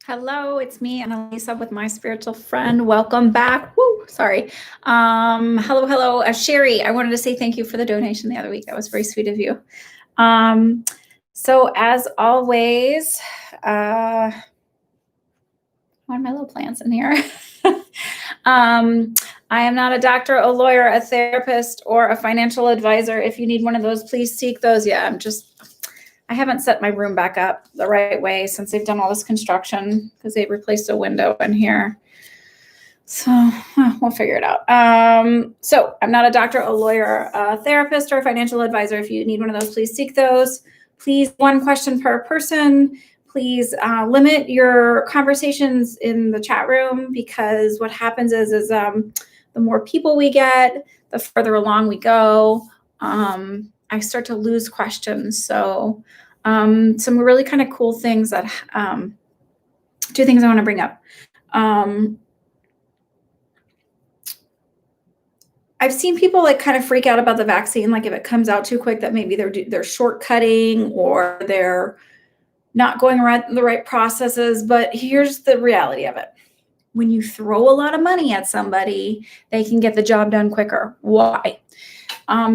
Hello, it's me, Annalisa, with my spiritual friend. Welcome back. Woo, sorry. Hello. Sherry, I wanted to say thank you for the donation the other week. That was very sweet of you. So as always, one of my little plants in here. I am not a doctor, a lawyer, a therapist, or a financial advisor. If you need one of those, please seek those. Yeah, I haven't set my room back up the right way since they've done all this construction because they replaced a window in here. So we'll figure it out. So I'm not a doctor, a lawyer, a therapist, or a financial advisor. If you need one of those, please seek those. Please, one question per person. Please limit your conversations in the chat room, because what happens is the more people we get, the further along we go. I start to lose questions. So some really kind of cool things that, two things I want to bring up. I've seen people like kind of freak out about the vaccine, like if it comes out too quick that maybe they're shortcutting or they're not going around the right processes. But here's the reality of it. When you throw a lot of money at somebody, they can get the job done quicker. Why?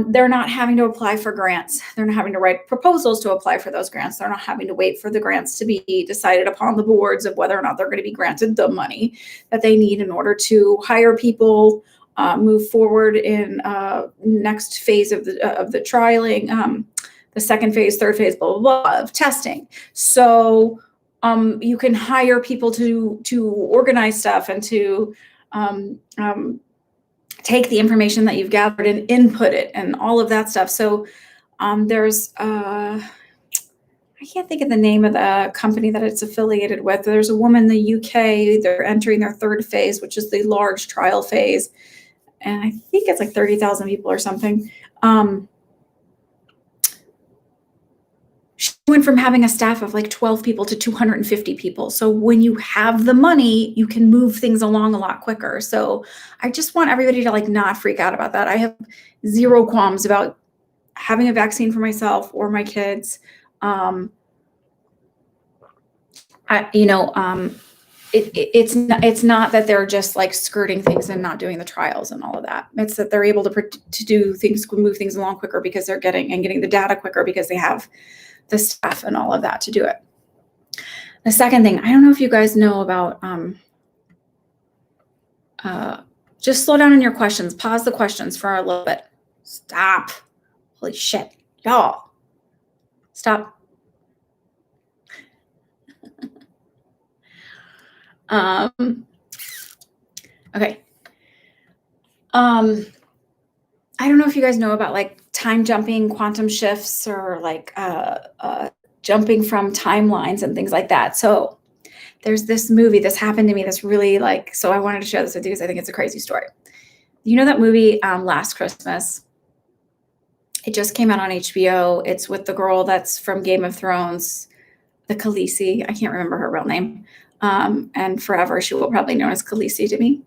They're not having to apply for grants. They're not having to write proposals to apply for those grants. They're not having to wait for the grants to be decided upon the boards of whether or not they're going to be granted the money that they need in order to hire people, move forward in next phase of the trialing, the second phase, third phase, blah, blah, blah, of testing. So you can hire people to organize stuff and to take the information that you've gathered and input it and all of that stuff. So there's, I can't think of the name of the company that it's affiliated with. There's a woman in the UK, they're entering their third phase, which is the large trial phase. And I think it's like 30,000 people or something. She went from having a staff of like 12 people to 250 people. So when you have the money, you can move things along a lot quicker. So I just want everybody to like not freak out about that. I have zero qualms about having a vaccine for myself or my kids. It's not that they're just like skirting things and not doing the trials and all of that. It's that they're able to do things, move things along quicker because they're getting the data quicker because they have the staff and all of that to do it. The second thing, I don't know if you guys know about, just slow down in your questions, pause the questions for a little bit. Stop. Holy shit, y'all. Stop. Okay. I don't know if you guys know about like time jumping, quantum shifts, or like jumping from timelines and things like that. So there's this movie, this happened to me, that's really like, so I wanted to share this with you because I think it's a crazy story. You know that movie, Last Christmas? It just came out on HBO. It's with the girl that's from Game of Thrones, the Khaleesi. I can't remember her real name. And forever she will probably be known as Khaleesi to me.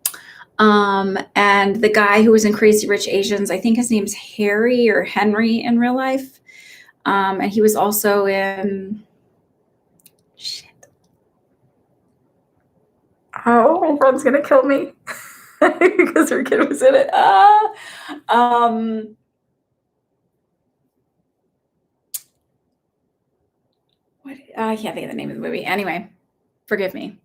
And the guy who was in Crazy Rich Asians, I think his name's Harry or Henry in real life. And he was also in, oh, my friend's gonna kill me because her kid was in it. I can't think of the name of the movie. Anyway, forgive me.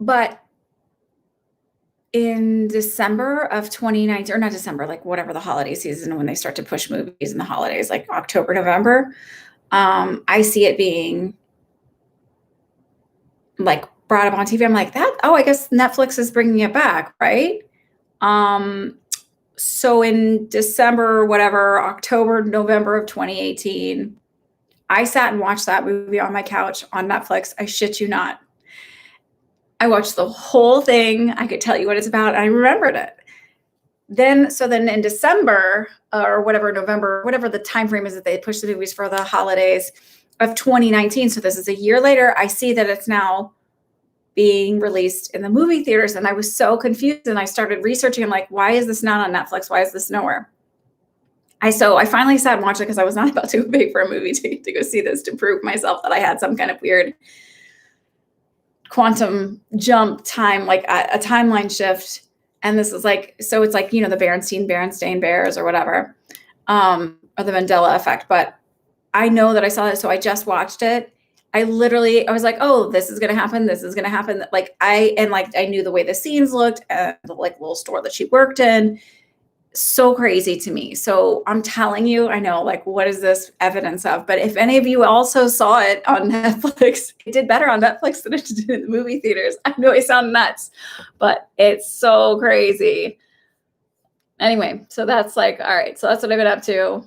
But in December of 2019, or not December, like whatever the holiday season, when they start to push movies in the holidays, like October, November, I see it being like brought up on TV. I'm like, I guess Netflix is bringing it back, right? So in December, whatever, October, November of 2018, I sat and watched that movie on my couch on Netflix. I shit you not. I watched the whole thing. I could tell you what it's about. I remembered it. Then in December or whatever, November, whatever the time frame is that they push the movies for the holidays of 2019. So this is a year later. I see that it's now being released in the movie theaters. And I was so confused. And I started researching. I'm like, why is this not on Netflix? Why is this nowhere? So I finally sat and watched it because I was not about to go pay for a movie to go see this to prove myself that I had some kind of weird quantum jump time, like a timeline shift. And this is like, so it's like, the Berenstain Bears or whatever, or the Mandela effect. But I know that I saw it, so I just watched it. I was like, oh, this is gonna happen. This is gonna happen. I knew the way the scenes looked and the little store that she worked in. So crazy to me. So I'm telling you, I know, what is this evidence of? But if any of you also saw it on Netflix, it did better on Netflix than it did in the movie theaters. I know I sound nuts, but it's so crazy. Anyway, so that's all right. So that's what I've been up to.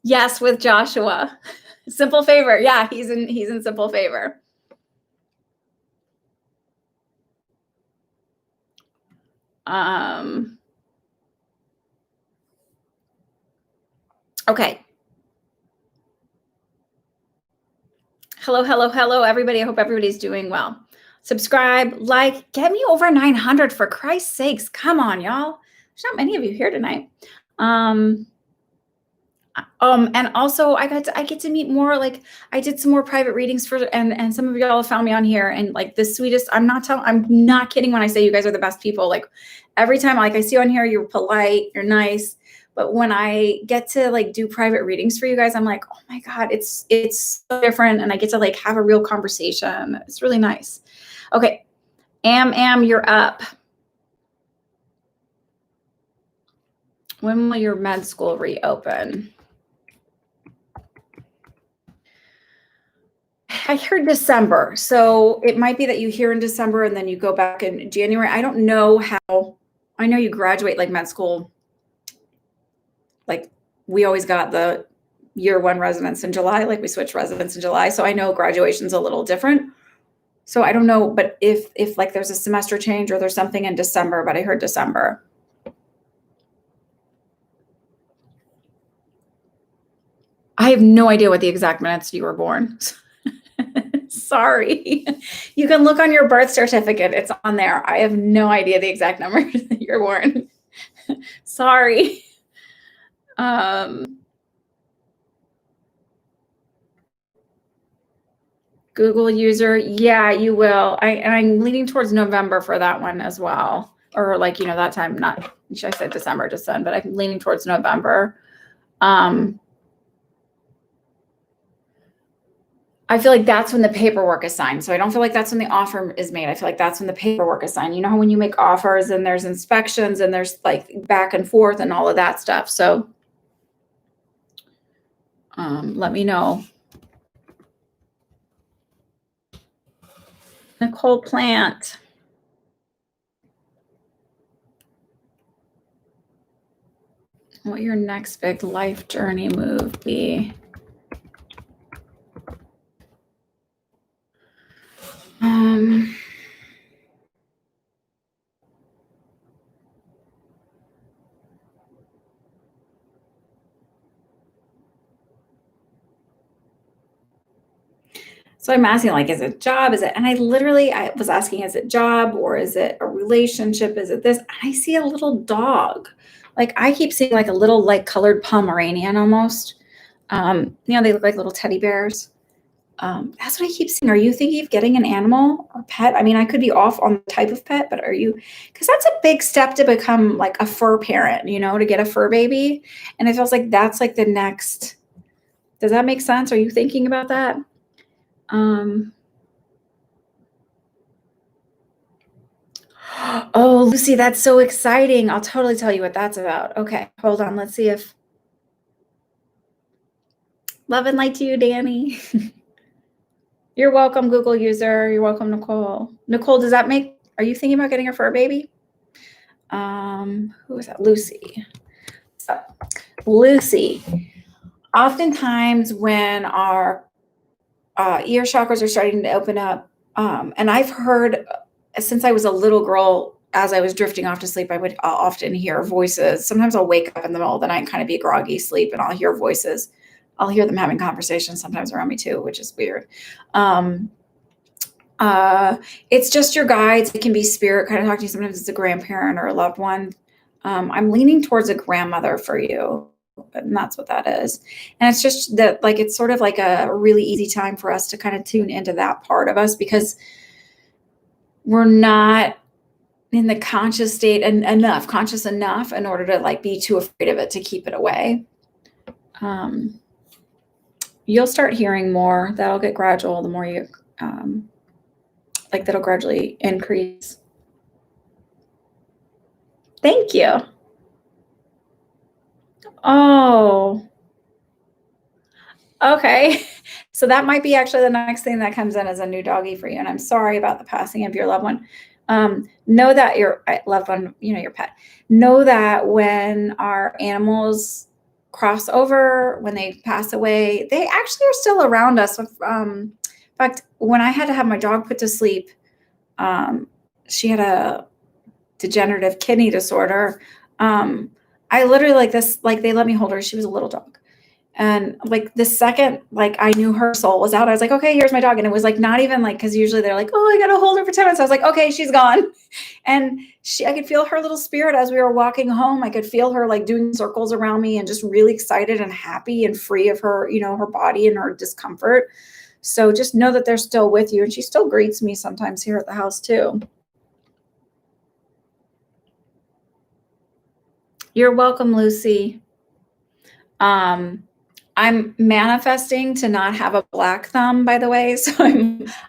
Yes, with Joshua. Simple Favor. Yeah, he's in Simple Favor. Okay. Hello, everybody. I hope everybody's doing well. Subscribe, like, get me over 900 for Christ's sakes. Come on, y'all. There's not many of you here tonight. And also I get to meet more, I did some more private readings and some of y'all found me on here, and the sweetest, I'm not kidding when I say you guys are the best people. Every time I see you on here, you're polite, you're nice. But when I get to do private readings for you guys, I'm like, oh my God, it's so different. And I get to have a real conversation. It's really nice. Okay. Am, you're up. When will your med school reopen? I heard December. So it might be that you hear in December and then you go back in January. I don't know how. I know you graduate med school. We always got the year one residence in July, we switched residence in July. So I know graduation's a little different. So I don't know, but if there's a semester change or there's something in December, but I heard December. I have no idea what the exact minutes you were born. Sorry. You can look on your birth certificate. It's on there. I have no idea the exact number that you're born. Sorry. Google user. Yeah, you will. I'm leaning towards November for that one as well. Or that time, not, I said December just then, but I'm leaning towards November. I feel like that's when the paperwork is signed. So I don't feel like that's when the offer is made. I feel like that's when the paperwork is signed. You know how when you make offers and there's inspections and there's back and forth and all of that stuff. So let me know. Nicole Plant. What your next big life journey move be? So I'm asking, is it job? And I was asking, is it job or is it a relationship? Is it this? I see a little dog. I keep seeing a little colored Pomeranian almost. They look like little teddy bears. That's what I keep seeing. Are you thinking of getting an animal or pet? I mean, I could be off on the type of pet, but are you? Because that's a big step to become a fur parent, to get a fur baby. And it feels like that's the next. Does that make sense? Are you thinking about that? Oh, Lucy, that's so exciting. I'll totally tell you what that's about. Okay, hold on. Let's see if. Love and light to you, Danny. You're welcome, Google user. You're welcome, Nicole. Nicole, are you thinking about getting a fur baby? Who is that? Lucy. So, Lucy, oftentimes when our ear chakras are starting to open up, and I've heard since I was a little girl, as I was drifting off to sleep, I would often hear voices. Sometimes I'll wake up in the middle of the night and kind of be groggy sleep, and I'll hear voices. I'll hear them having conversations sometimes around me too, which is weird. It's just your guides. It can be spirit kind of talking to you. Sometimes it's a grandparent or a loved one. I'm leaning towards a grandmother for you, and that's what that is. And it's just that, like, it's sort of like a really easy time for us to kind of tune into that part of us because we're not in the conscious state and conscious enough in order to like be too afraid of it to keep it away. Um, you'll start hearing more. That'll get gradual the more you like that'll gradually increase. Thank you. Oh, okay. So that might be actually the next thing that comes in as a new doggy for you. And I'm sorry about the passing of your loved one. Know that your loved one, your pet, know that when our animals cross over, when they pass away, they actually are still around us. In fact, when I had to have my dog put to sleep, she had a degenerative kidney disorder. I literally they let me hold her. She was a little dog. And like the second, like I knew her soul was out, I was like, okay, here's my dog. And it was like, not even like, cause usually they're like, oh, I got to hold her for 10 minutes. I was like, okay, she's gone. And I could feel her little spirit as we were walking home. I could feel her like doing circles around me and just really excited and happy and free of her, her body and her discomfort. So just know that they're still with you. And she still greets me sometimes here at the house too. You're welcome, Lucy. I'm manifesting to not have a black thumb, by the way. So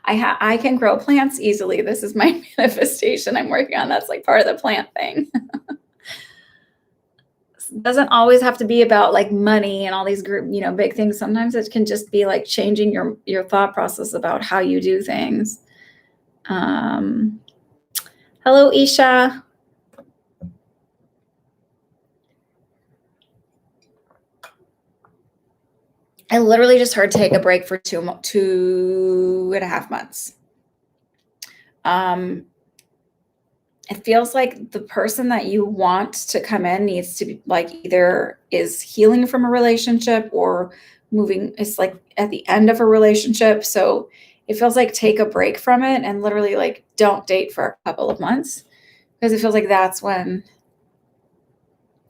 I can grow plants easily. This is my manifestation I'm working on. That's like part of the plant thing. It doesn't always have to be about like money and all these group, big things. Sometimes it can just be like changing your thought process about how you do things. Hello, Isha. I literally just heard take a break for 2.5 months. It feels like the person that you want to come in needs to be like either is healing from a relationship or moving. It's like at the end of a relationship. So it feels like take a break from it and literally like don't date for a couple of months because it feels like that's when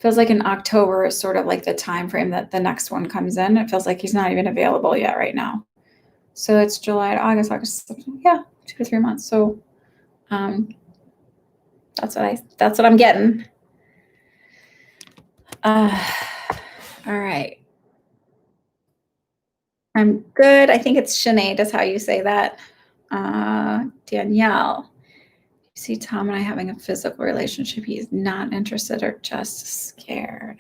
feels like in October is sort of like the time frame that the next one comes in. It feels like he's not even available yet right now. So it's July, August, yeah, 2 to 3 months. So that's what I'm getting. All right. I'm good. I think it's Sinead is how you say that. Danielle. You see Tom and I having a physical relationship. He's not interested or just scared.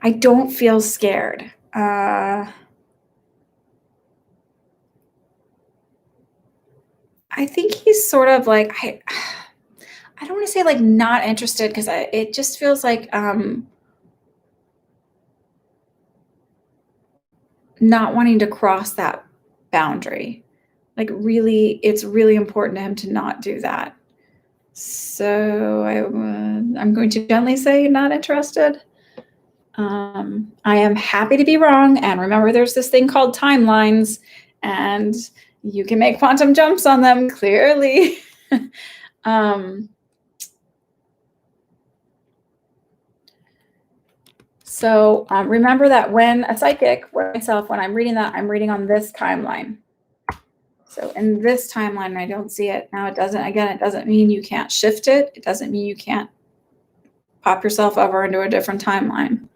I don't feel scared. I think he's sort of like, I don't want to say like not interested because it just feels like not wanting to cross that boundary. Like really, it's really important to him to not do that. So I'm going to gently say not interested. I am happy to be wrong. And remember, there's this thing called timelines and you can make quantum jumps on them clearly. So remember that when a psychic, myself, when I'm reading that, I'm reading on this timeline. So in this timeline, I don't see it. Now it doesn't mean you can't shift it. It doesn't mean you can't pop yourself over into a different timeline.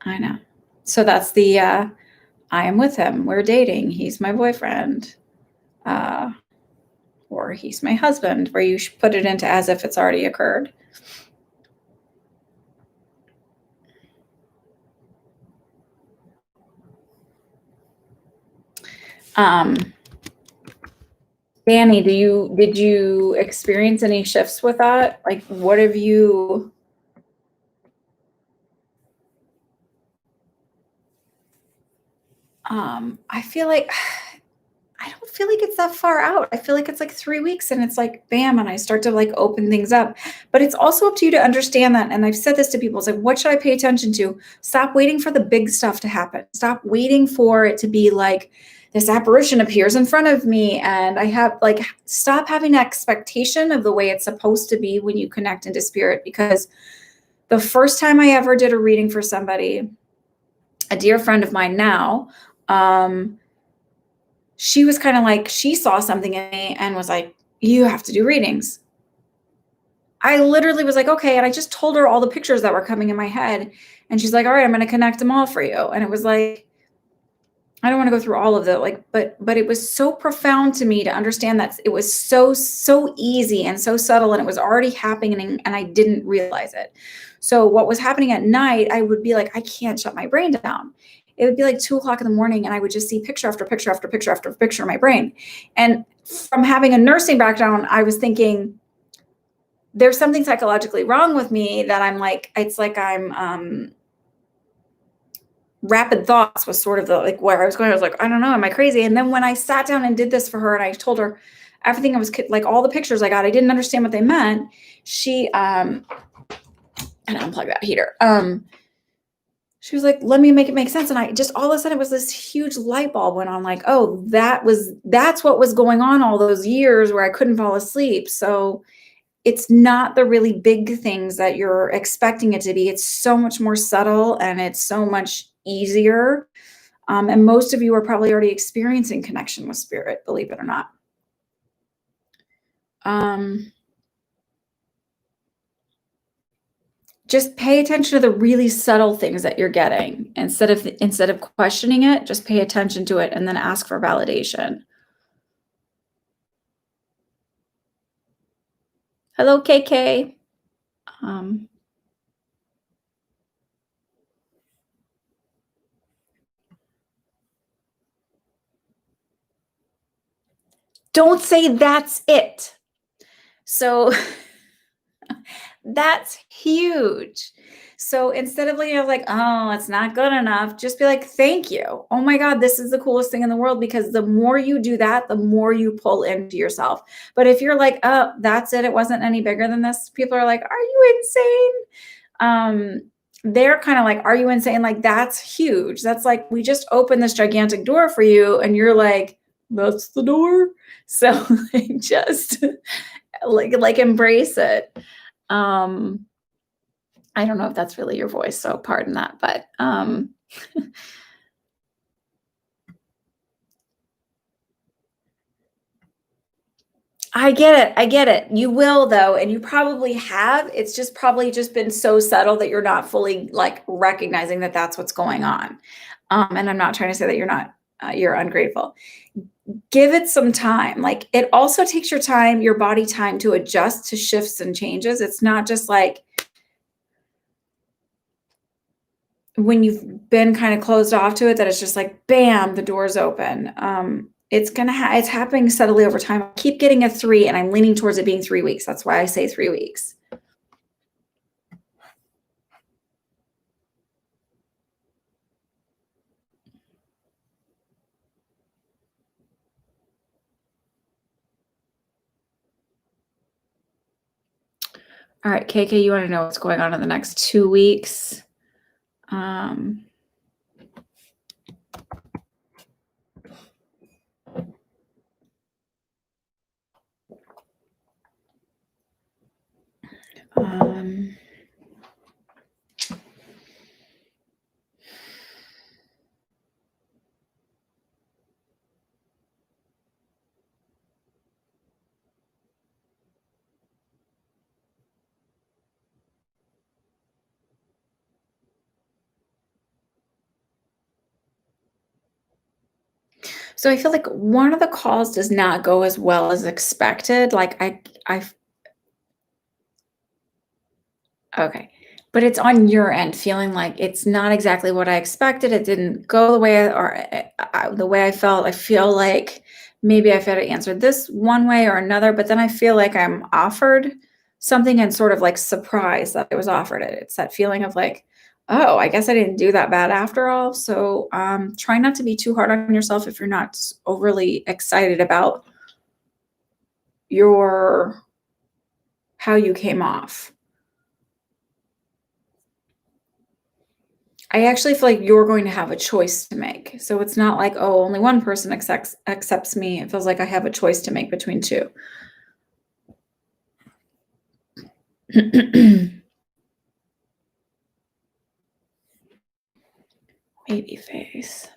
I know. So that's the, I am with him. We're dating. He's my boyfriend. Or he's my husband, where you should put it into as if it's already occurred. Danny, did you experience any shifts with that? Like, what have you? I feel like I don't feel like it's that far out. I feel like it's like 3 weeks and it's like, bam. And I start to like open things up, but it's also up to you to understand that. And I've said this to people. It's like, what should I pay attention to? Stop waiting for the big stuff to happen. Stop waiting for it to be like this apparition appears in front of me, and I have like, stop having an expectation of the way it's supposed to be when you connect into spirit. Because the first time I ever did a reading for somebody, a dear friend of mine now, she was kind of like, she saw something in me and was like, you have to do readings. I literally was like, okay. And I just told her all the pictures that were coming in my head. And she's like, all right, I'm going to connect them all for you. And it was like, I don't want to go through all of it, like, but it was so profound to me to understand that it was so easy and so subtle, and it was already happening, and I didn't realize it. So what was happening at night, I would be like, I can't shut my brain down. It would be like 2 o'clock in the morning, and I would just see picture after picture after picture after picture in my brain. And from having a nursing background, I was thinking, there's something psychologically wrong with me, that I'm like, it's like I'm rapid thoughts was sort of the, like, where I was going. I was like, I don't know, am I crazy? And then when I sat down and did this for her, and I told her everything, I was like, all the pictures I got, I didn't understand what they meant. She and unplug that heater. She was like, let me make it make sense. And I just, all of a sudden, it was this huge light bulb went on, like, oh, that's what was going on all those years where I couldn't fall asleep. So it's not the really big things that you're expecting it to be. It's so much more subtle, and it's so much easier. And most of you are probably already experiencing connection with spirit, believe it or not. Just pay attention to the really subtle things that you're getting. Instead of questioning it, just pay attention to it and then ask for validation. Hello, KK. Don't say that's it. So that's huge. So instead of like, oh, it's not good enough, just be like, thank you. Oh my God, this is the coolest thing in the world. Because the more you do that, the more you pull into yourself. But if you're like, oh, that's it, it wasn't any bigger than this, people are like, are you insane? They're kind of like, are you insane? Like, that's huge. That's like, we just opened this gigantic door for you, and you're like, that's the door. So like, just like embrace it. I don't know if that's really your voice, so pardon that, but I get it. You will, though, and you probably have. It's just probably just been so subtle that you're not fully like recognizing that that's what's going on. And I'm not trying to say that you're ungrateful. Give it some time. Like, it also takes your body time to adjust to shifts and changes. It's not just like when you've been kind of closed off to it, that it's just like, bam, the door's open. It's happening steadily over time. I keep getting a 3, and I'm leaning towards it being 3 weeks. That's why I say 3 weeks. All right, KK, you want to know what's going on in the next 2 weeks? Um, so I feel like one of the calls does not go as well as expected. Like, okay. But it's on your end, feeling like it's not exactly what I expected. It didn't go the way I felt. I feel like maybe I've had to answer this one way or another, but then I feel like I'm offered something and sort of like surprised that I was offered it. It's that feeling of like, oh, I guess I didn't do that bad after all. So try not to be too hard on yourself if you're not overly excited about how you came off. I actually feel like you're going to have a choice to make. So it's not like, oh, only one person accepts me. It feels like I have a choice to make between two. Baby face.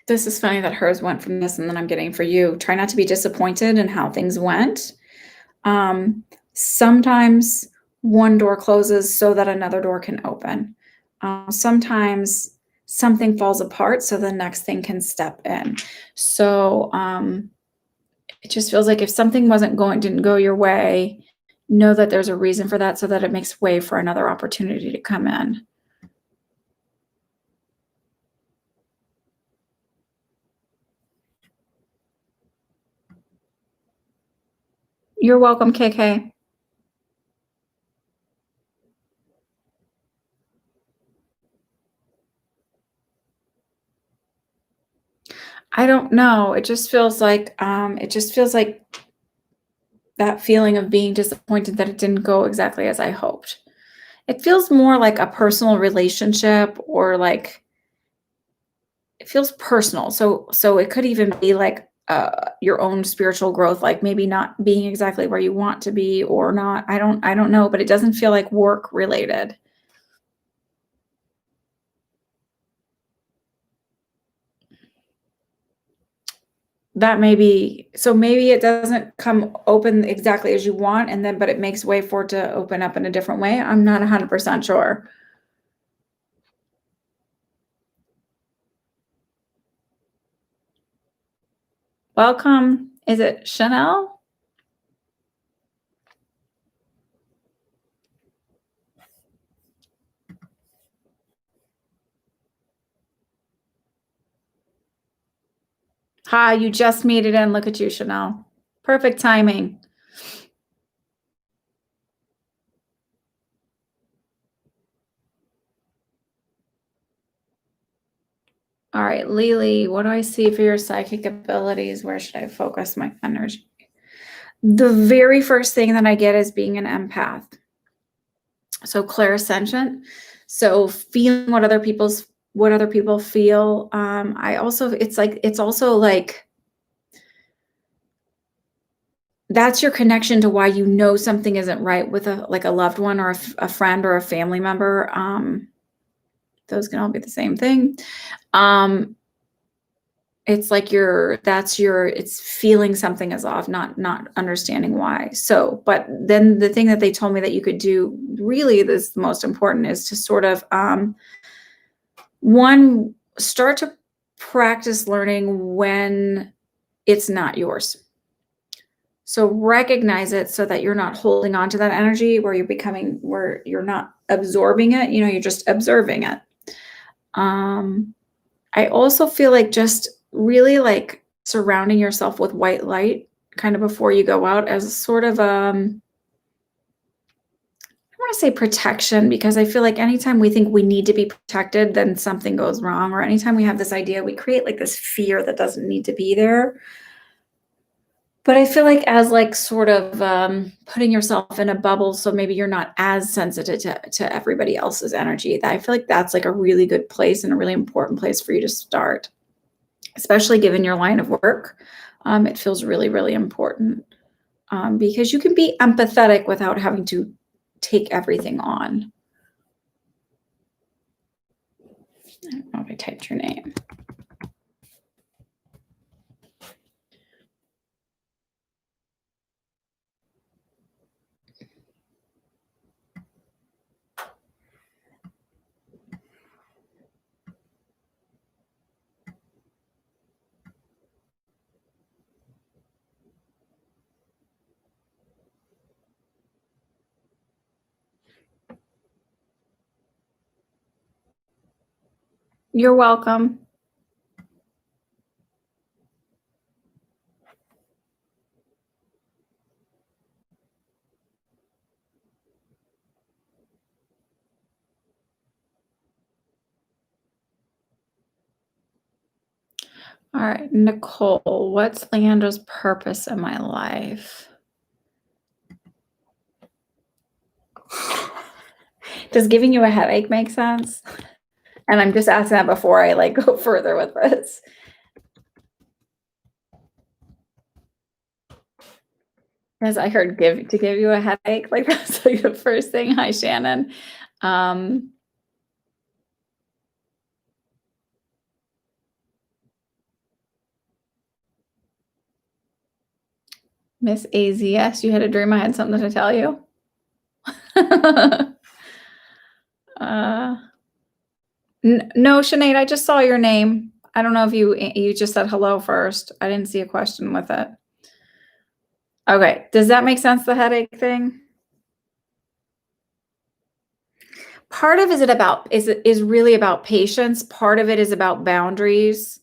This is funny that hers went from this and then I'm getting for you. Try not to be disappointed in how things went. Sometimes one door closes so that another door can open. Sometimes something falls apart so the next thing can step in. So it just feels like if something didn't go your way, know that there's a reason for that so that it makes way for another opportunity to come in. You're welcome, KK. I don't know. It just feels like that feeling of being disappointed that it didn't go exactly as I hoped. It feels more like a personal relationship or like it feels personal. So it could even be like your own spiritual growth, like maybe not being exactly where you want to be or not. I don't know, but it doesn't feel like work related. That may be so maybe it doesn't come open exactly as you want and then but it makes way for it to open up in a different way. I'm not 100% sure. Welcome. Is it Chanel? Hi, you just made it in. Look at you, Chanel. Perfect timing. All right, Lily, what do I see for your psychic abilities? Where should I focus my energy? The very first thing that I get is being an empath. So clairsentient. So feeling what other people feel. I also it's also like that's your connection to why you know something isn't right with a loved one or a friend or a family member. Those can all be the same thing. Um, it's like it's feeling something is off, not understanding why. So, but then the thing that they told me that you could do really this the most important is to sort of one start to practice learning when it's not yours. So recognize it so that you're not holding on to that energy where you're not absorbing it, you're just observing it. Um, I also feel like just really like surrounding yourself with white light kind of before you go out as a sort of I want to say protection because I feel like anytime we think we need to be protected, then something goes wrong. Or anytime we have this idea, we create like this fear that doesn't need to be there. But I feel like as like sort of putting yourself in a bubble, so maybe you're not as sensitive to everybody else's energy. I feel like that's like a really good place and a really important place for you to start, especially given your line of work. It feels really, really important because you can be empathetic without having to take everything on. I don't know if I typed your name. You're welcome. All right, Nicole, what's Leandra's purpose in my life? Does giving you a headache make sense? And I'm just asking that before I like go further with this. As I heard to give you a headache, like that's like the first thing. Hi, Shannon. Miss AZS, you had a dream I had something to tell you. No, Sinead, I just saw your name. I don't know if you just said hello first. I didn't see a question with it. Okay, does that make sense, the headache thing? Part of is really about patience. Part of it is about boundaries,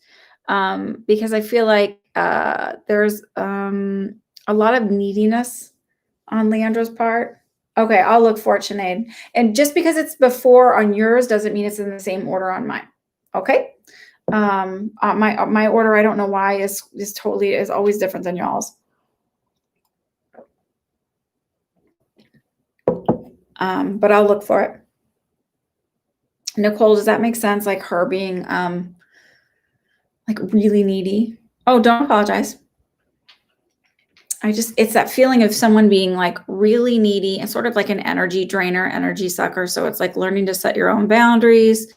because I feel like there's a lot of neediness on Leandra's part. Okay, I'll look for it, Sinead. And just because it's before on yours doesn't mean it's in the same order on mine. Okay. My order, I don't know why, is always different than y'all's. But I'll look for it. Nicole, does that make sense? Like her being like really needy? Oh, don't apologize. It's that feeling of someone being like really needy and sort of like an energy drainer, energy sucker. So it's like learning to set your own boundaries.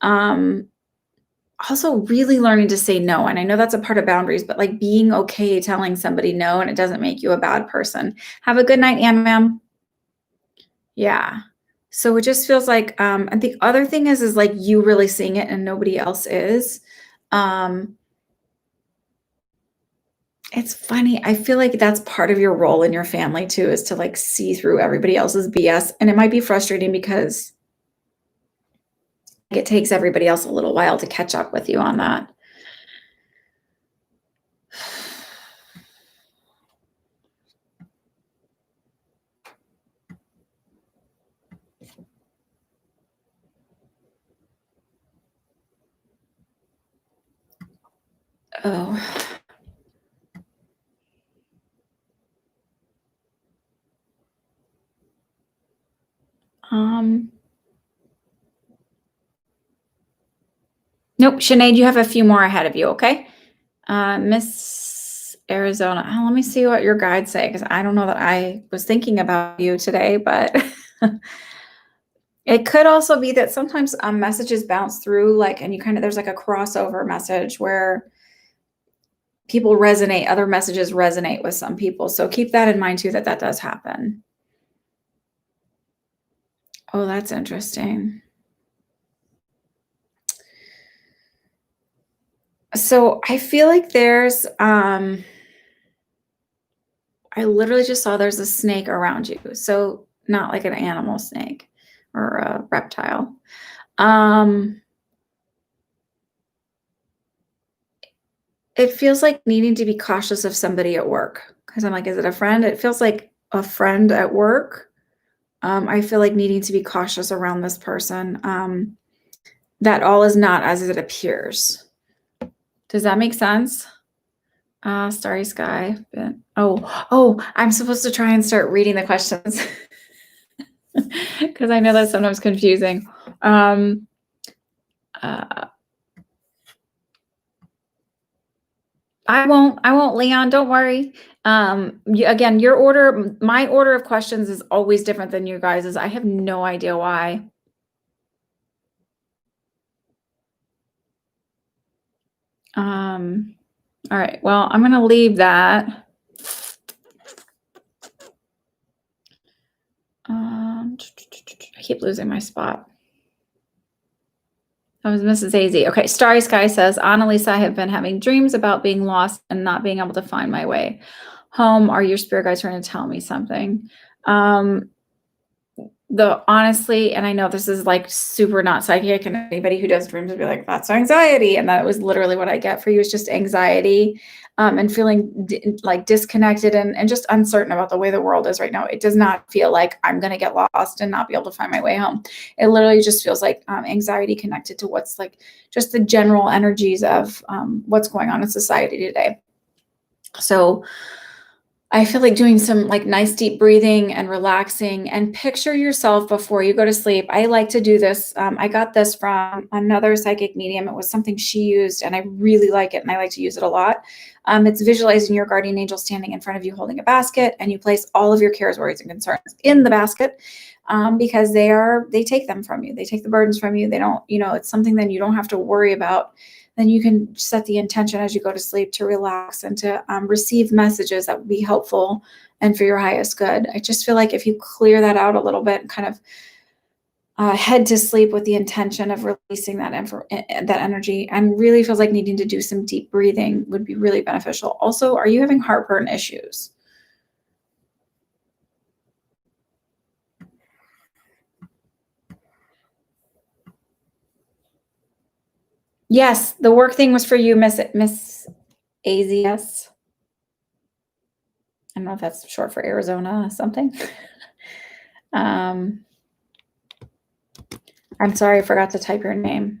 Also really learning to say no. And I know that's a part of boundaries, but like being okay telling somebody no, and it doesn't make you a bad person. Have a good night, Ann, ma'am. Yeah. So it just feels like, and the other thing is like you really seeing it and nobody else is. It's funny. I feel like that's part of your role in your family too, is to like see through everybody else's BS. And it might be frustrating because it takes everybody else a little while to catch up with you on that. Oh. Nope, Sinead, you have a few more ahead of you, okay? Miss Arizona. Oh, let me see what your guides say, because I don't know that I was thinking about you today, but it could also be that sometimes messages bounce through, like, and there's like a crossover message where people resonate, other messages resonate with some people. So keep that in mind too, that does happen. Oh, that's interesting. So I feel like there's, I literally just saw there's a snake around you. So not like an animal snake or a reptile. It feels like needing to be cautious of somebody at work, because I'm like, is it a friend? It feels like a friend at work. I feel like needing to be cautious around this person. That all is not as it appears. Does that make sense? Starry sky. Oh, I'm supposed to try and start reading the questions because I know that's sometimes confusing. I won't, Leon, don't worry. Again, my order of questions is always different than you guys's. I have no idea why. All right, well, I'm going to leave that. I keep losing my spot. That was Mrs. AZ. Okay, Starry Sky says, Annalisa, I have been having dreams about being lost and not being able to find my way home. Are your spirit guides trying to tell me something? honestly, and I know this is like super not psychic, and anybody who does dreams would be like, that's anxiety. And that was literally what I get for you is just anxiety, and feeling like disconnected and just uncertain about the way the world is right now. It does not feel like I'm going to get lost and not be able to find my way home. It literally just feels like anxiety connected to what's like just the general energies of what's going on in society today. So I feel like doing some like nice deep breathing and relaxing and picture yourself before you go to sleep. I like to do this. I got this from another psychic medium. It was something she used and I really like it and I like to use it a lot. It's visualizing your guardian angel standing in front of you holding a basket, and you place all of your cares, worries, and concerns in the basket, because they take them from you. They take the burdens from you. They don't, it's something that you don't have to worry about. Then you can set the intention as you go to sleep to relax and to receive messages that would be helpful and for your highest good. I just feel like if you clear that out a little bit and kind of head to sleep with the intention of releasing that energy, and really feels like needing to do some deep breathing would be really beneficial. Also, are you having heartburn issues? Yes, the work thing was for you, Miss AZS. I don't know if that's short for Arizona something. I'm sorry, I forgot to type your name.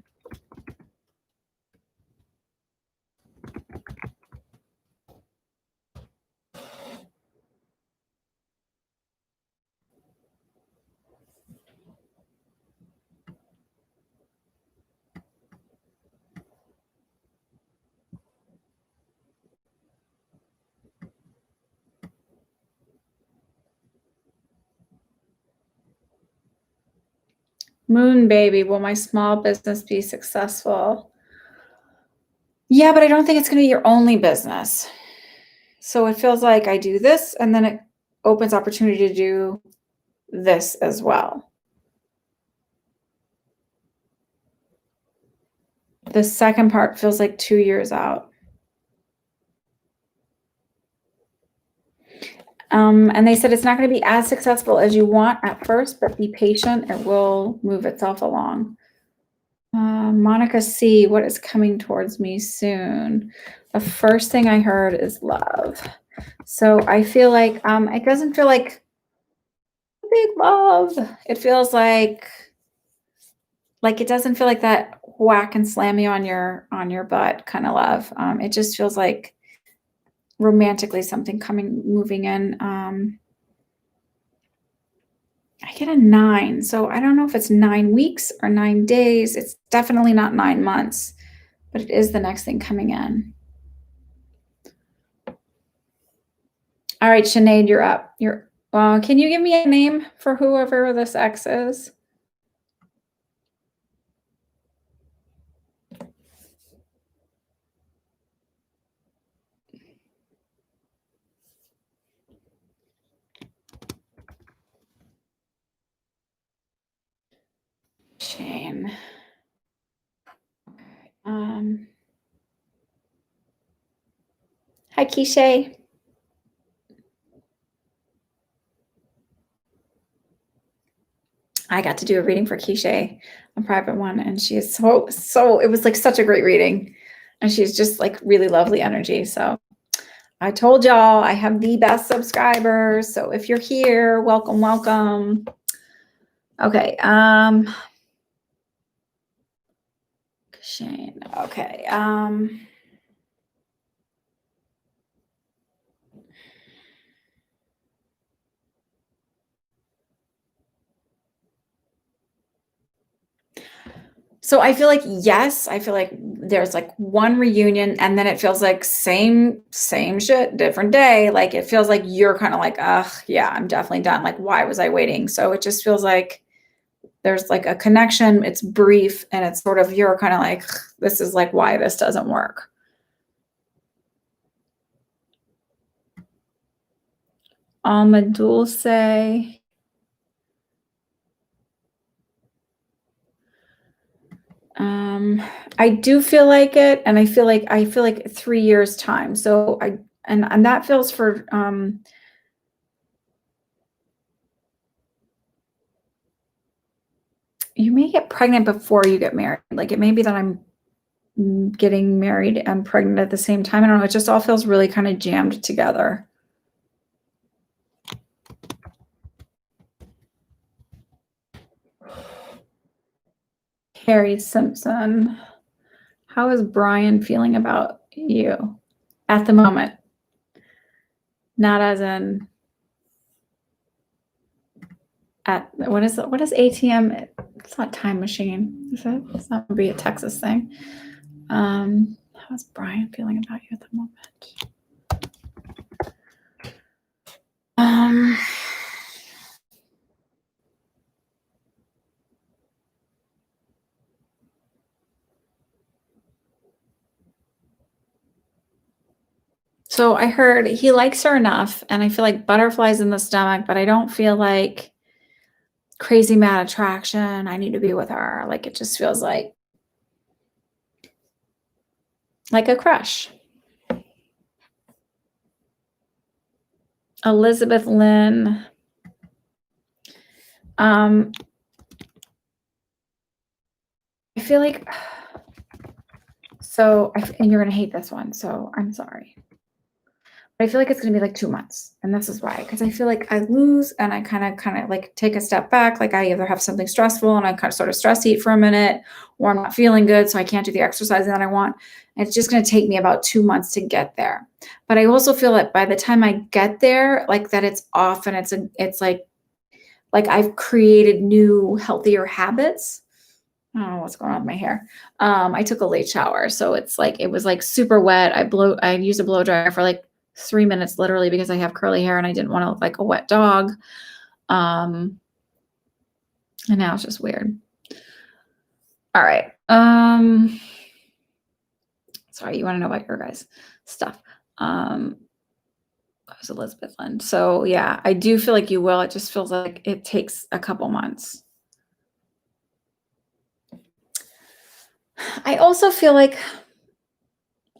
Moon baby, will my small business be successful? Yeah, but I don't think it's going to be your only business. So it feels like I do this and then it opens opportunity to do this as well. The second part feels like 2 years out. And they said it's not going to be as successful as you want at first, but be patient. It will move itself along. Monica C, what is coming towards me soon? The first thing I heard is love. So I feel like it doesn't feel like big love. It feels like it doesn't feel like that whack and slam you on your butt kind of love. It just feels like romantically something moving in. I get a 9, so I don't know if it's 9 weeks or 9 days. It's definitely not 9 months, but it is the next thing coming in. All right, Sinead, you're up. Can you give me a name for whoever this ex is? Shane. Hi, Keisha. I got to do a reading for Keisha, a private one, and she is so it was like such a great reading, and she's just like really lovely energy. So I told y'all I have the best subscribers. So if you're here, welcome, welcome. Okay. Shane. Okay. So I feel like, yes, I feel like there's like one reunion and then it feels like same shit, different day. Like it feels like you're kind of like, ugh, yeah, I'm definitely done. Like, why was I waiting? So it just feels like there's like a connection. It's brief and it's sort of, you're kind of like, this is like why this doesn't work. Alma Dulce. I do feel like it, and I feel like 3 years time. So and that feels for you may get pregnant before you get married. Like it may be that I'm getting married and pregnant at the same time. I don't know. It just all feels really kind of jammed together. Harry Simpson. How is Brian feeling about you at the moment? Not as in at what is ATM? It's not time machine. Is it? It's not gonna be a Texas thing. How's Brian feeling about you at the moment? So I heard he likes her enough, and I feel like butterflies in the stomach, but I don't feel like crazy mad attraction. I need to be with her. Like it just feels like a crush. Elizabeth Lynn. I feel like and you're gonna hate this one, so I'm sorry. But I feel like it's gonna be like 2 months, and this is why. Because I feel like I lose and I kind of like take a step back. Like I either have something stressful and I kind of sort of stress eat for a minute, or I'm not feeling good, so I can't do the exercise that I want. And it's just gonna take me about 2 months to get there. But I also feel that by the time I get there, like that it's off and it's like I've created new healthier habits. I don't know what's going on with my hair. I took a late shower, so it's like it was like super wet. I used a blow dryer for like 3 minutes literally because I have curly hair and I didn't want to look like a wet dog. And now it's just weird. All right. Sorry, you want to know about your guys' stuff. That was Elizabeth Lynn. So yeah, I do feel like you will. It just feels like it takes a couple months. I also feel like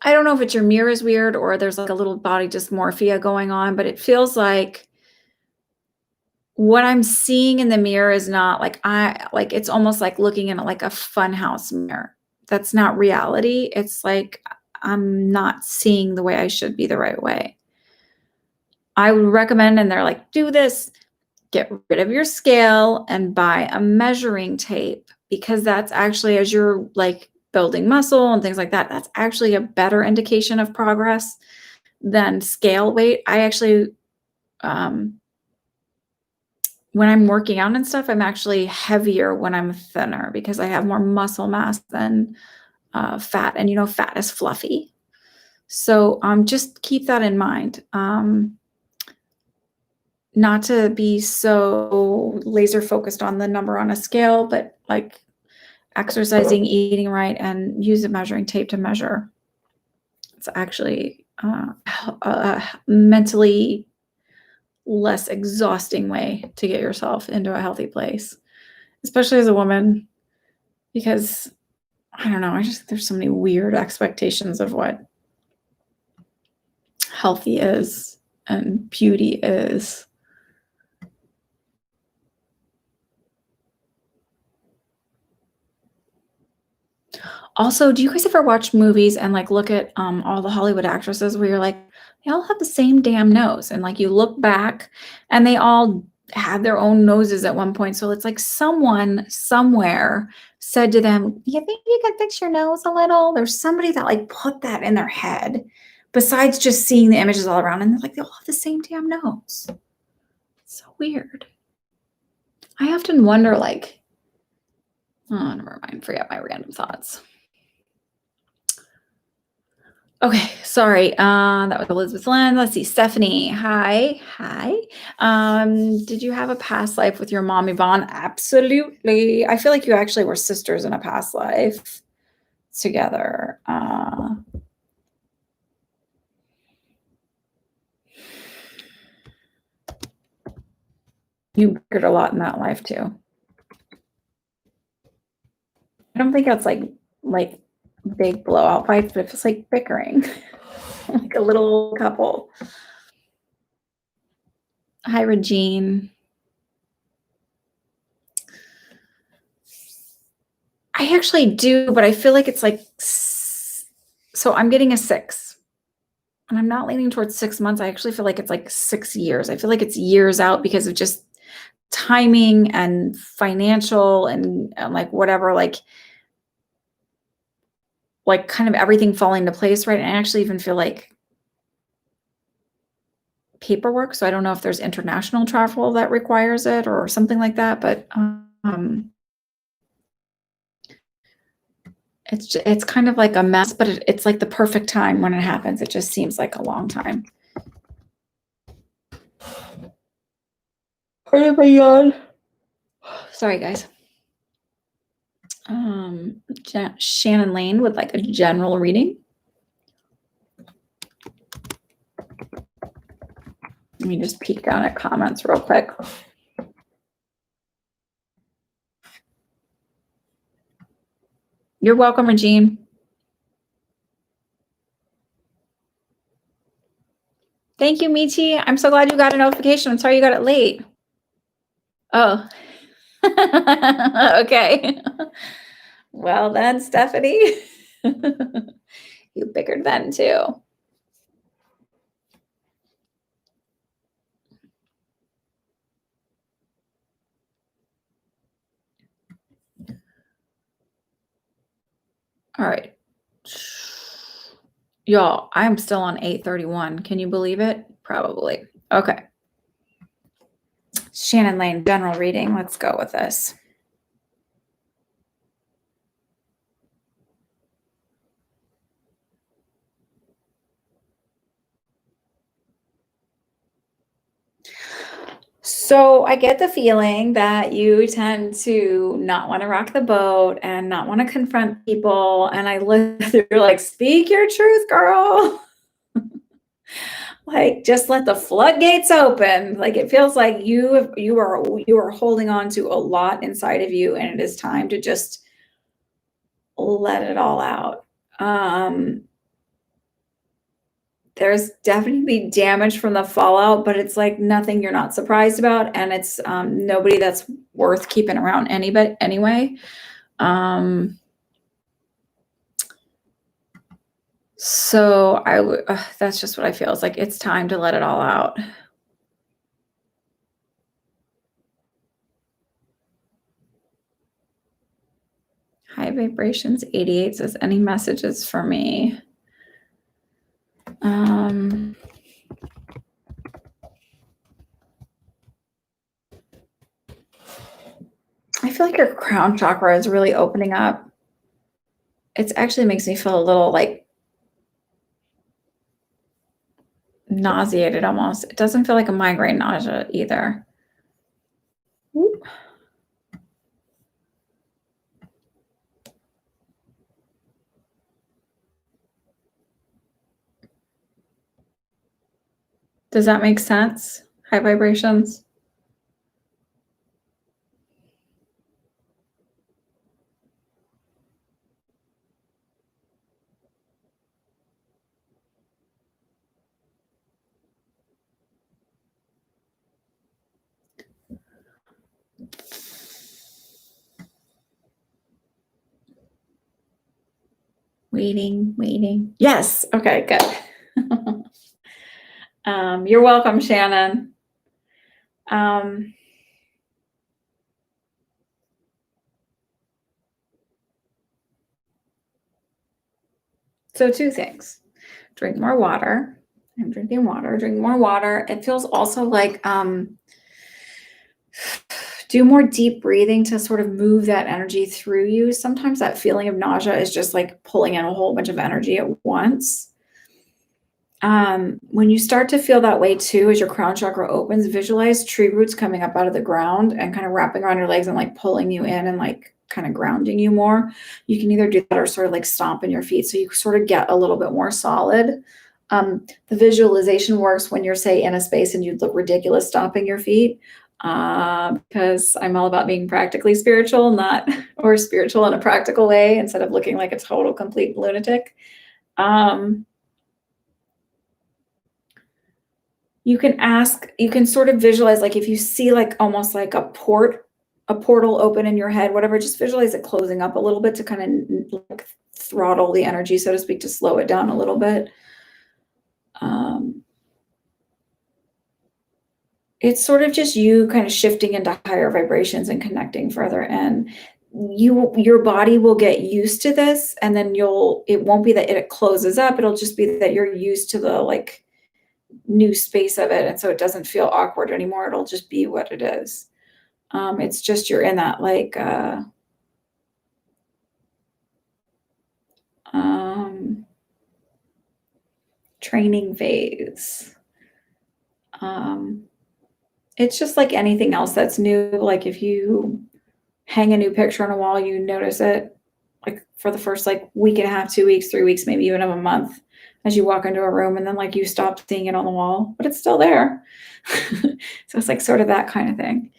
I don't know if it's your mirror is weird or there's like a little body dysmorphia going on, but it feels like what I'm seeing in the mirror is not like it's almost like looking in like a funhouse mirror. That's not reality. It's like I'm not seeing the way I should be the right way. I would recommend, and they're like, do this, get rid of your scale and buy a measuring tape, because that's actually, as you're like building muscle and things like that, that's actually a better indication of progress than scale weight. I actually, when I'm working out and stuff, I'm actually heavier when I'm thinner because I have more muscle mass than fat. And fat is fluffy. So just keep that in mind. Not to be so laser focused on the number on a scale, but like exercising, eating right, and use a measuring tape to measure. It's actually a mentally less exhausting way to get yourself into a healthy place, especially as a woman, because I don't know, there's so many weird expectations of what healthy is and beauty is. Also, do you guys ever watch movies and like look at all the Hollywood actresses where you're like, they all have the same damn nose, and like you look back and they all had their own noses at one point. So it's like someone somewhere said to them, you think you can fix your nose a little? There's somebody that like put that in their head besides just seeing the images all around, and they're like, they all have the same damn nose. It's so weird. I often wonder like, oh, never mind, forget my random thoughts. Okay, sorry. That was Elizabeth Lynn. Let's see, Stephanie. Hi. Did you have a past life with your mom, Yvonne? Absolutely. I feel like you actually were sisters in a past life together. You bickered a lot in that life too. I don't think it's like big blowout fights, but it feels like bickering. Like a little couple. Hi, Regine. I actually do, but I feel like it's like so I'm getting a 6, and I'm not leaning towards 6 months. I actually feel like it's like 6 years. I feel like it's years out because of just timing and financial and like whatever, like kind of everything falling into place, right? And I actually even feel like paperwork, so I don't know if there's international travel that requires it or something like that, but, it's kind of like a mess, but it's like the perfect time when it happens. It just seems like a long time. Pardon my yawn. Sorry, guys. Shannon Lane would like a general reading. Let me just peek down at comments real quick. You're welcome, Regine. Thank you, Michi. I'm so glad you got a notification. I'm sorry you got it late. Oh. Okay. Well then, Stephanie. You bickered then too. All right. Y'all, I'm still on 831. Can you believe it? Probably. Okay. Shannon Lane, general reading. Let's go with this. So I get the feeling that you tend to not want to rock the boat and not want to confront people. And I look through like, speak your truth, girl. Like, just let the floodgates open. Like, it feels like you are holding on to a lot inside of you, and it is time to just let it all out. There's definitely damage from the fallout, but it's like nothing you're not surprised about, and it's nobody that's worth keeping around anyway. So I would that's just what I feel. It's like it's time to let it all out. High vibrations 88 says any messages for me. I feel like your crown chakra is really opening up. It actually makes me feel a little like nauseated almost. It doesn't feel like a migraine nausea either. Whoop. Does that make sense? High vibrations? Waiting. Yes. Okay, good. You're welcome, Shannon. So 2 things. Drink more water. I'm drinking water. Drink more water. It feels also like do more deep breathing to sort of move that energy through you. Sometimes that feeling of nausea is just like pulling in a whole bunch of energy at once. When you start to feel that way too, as your crown chakra opens, visualize tree roots coming up out of the ground and kind of wrapping around your legs and like pulling you in and like kind of grounding you more. You can either do that or sort of like stomp in your feet so you sort of get a little bit more solid. The visualization works when you're, say, in a space and you'd look ridiculous stomping your feet, because I'm all about being practically spiritual, or spiritual in a practical way instead of looking like a total complete lunatic. You can sort of visualize, like if you see like almost like a port a portal open in your head, whatever, just visualize it closing up a little bit to kind of like throttle the energy, so to speak, to slow it down a little bit. It's sort of just you kind of shifting into higher vibrations and connecting further, and your body will get used to this, and then it won't be that it closes up, it'll just be that you're used to the, like, new space of it, and so it doesn't feel awkward anymore, it'll just be what it is. It's just you're in that, like, um, training phase. Um, it's just like anything else that's new, like, if you hang a new picture on a wall, you notice it, like, for the first, like, week and a half, 2 weeks, 3 weeks, maybe even of a month as you walk into a room, and then, like, you stop seeing it on the wall, but it's still there. So it's, like, sort of that kinda thing.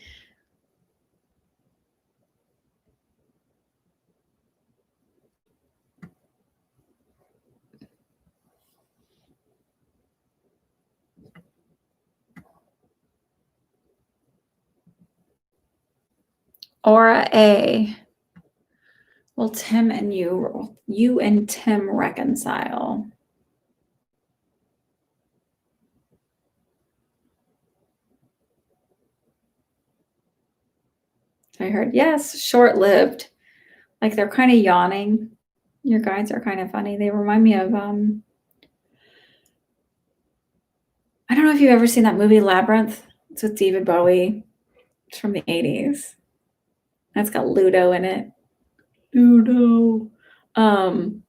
Aura A. Will you and Tim reconcile? I heard, yes, short-lived. Like, they're kinda yawning. Your guides are kind of funny. They remind me of, I don't know if you've ever seen that movie Labyrinth. It's with David Bowie. It's from the '80s. It's got Ludo in it. Ludo. Um,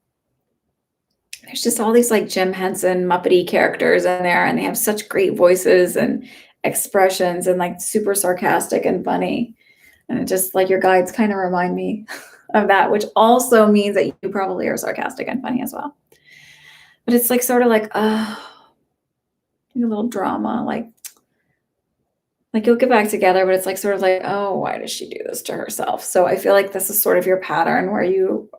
there's just all these, like, Jim Henson Muppety characters in there, and they have such great voices and expressions and, like, super sarcastic and funny. And it just, like, your guides kinda remind me of that, which also means that you probably are sarcastic and funny as well. But it's, like, sorta like, a little drama, like, you'll get back together, but it's, like, sort of like, "Oh, why does she do this to herself?" So I feel like this is sort of your pattern where you,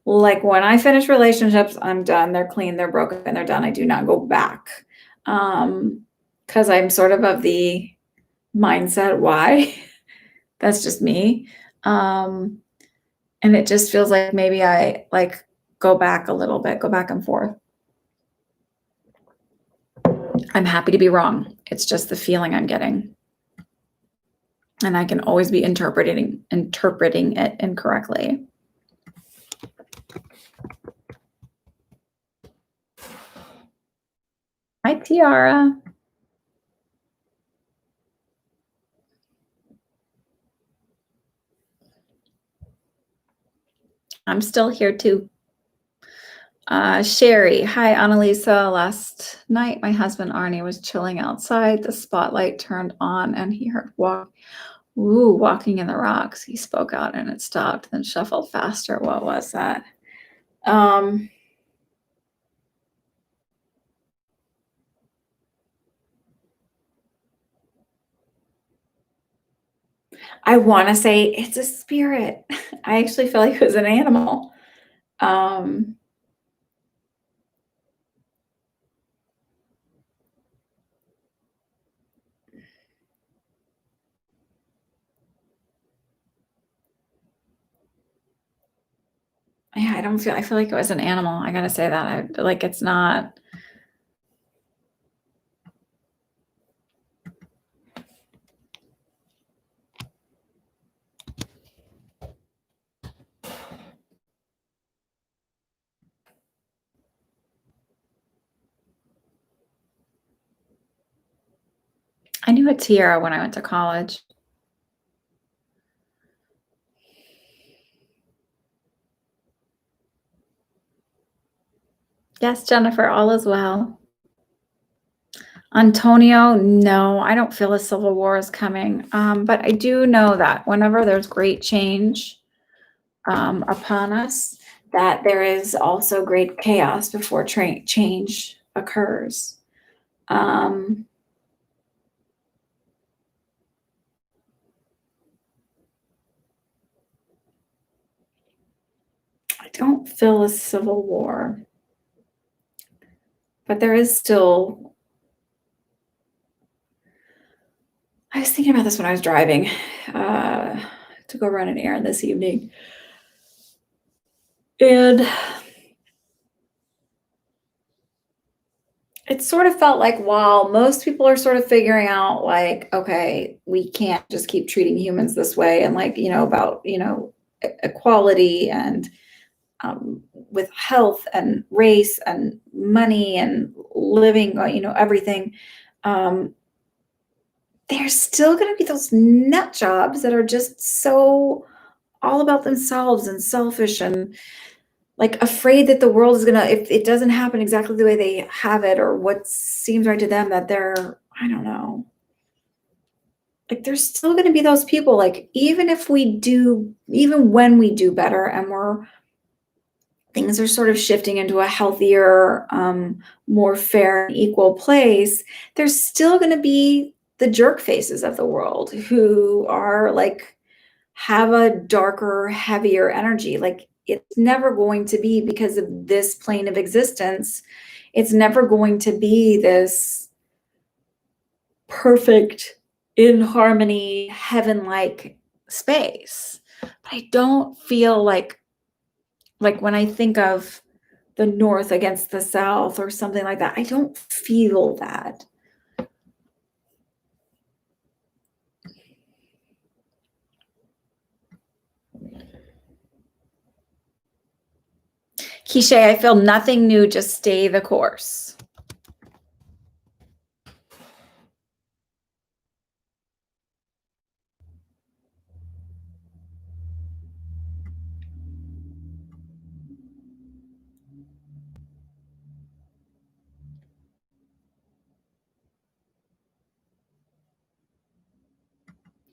like, when I finish relationships, I'm done, they're clean, they're broken, they're done, I do not go back. Um, because 'cause I'm sort of the mindset, "Why?" That's just me. Um, and it just feels like maybe I, like, go back a little bit, go back and forth. I'm happy to be wrong. It's just the feeling I'm getting, and I can always be interpreting it incorrectly. Hi, Tiara. I'm still here too. Sherry, hi, Annalisa. Last night, my husband Arnie was chilling outside. The spotlight turned on, and he heard walking in the rocks. He spoke out, and it stopped, then shuffled faster. What was that? Um, I want to say it's a spirit. I actually feel like it was an animal. Um, yeah, I feel like it was an animal. I gotta say that. Like, it's not. I knew a tiara when I went to college. Yes, Jennifer, all is well. Antonio, no, I don't feel a civil war is coming. But I do know that whenever there's great change upon us, that there is also great chaos before change occurs. Um, I don't feel a civil war, but there is still I was thinking about this when I was driving to go run an errand this evening. And it sort of felt like while most people are sort of figuring out, like, okay, we can't just keep treating humans this way, and like, about, equality and with health and race and money and living, everything. Um, there's still going to be those nut jobs that are just so all about themselves and selfish and like afraid that the world is gonna, if it doesn't happen exactly the way they have it or what seems right to them, that they're, I don't know, like there's still gonna be those people, like even when we do better and we're things are sort of shifting into a healthier, more fair and equal place, there's still gonna be the jerk faces of the world who are like have a darker, heavier energy. Like it's never going to be because of this plane of existence. It's never going to be this perfect, in harmony, heaven like space. But I don't feel like when I think of the North against the South or something like that, I don't feel that. Quiche, I feel nothing new, just stay the course.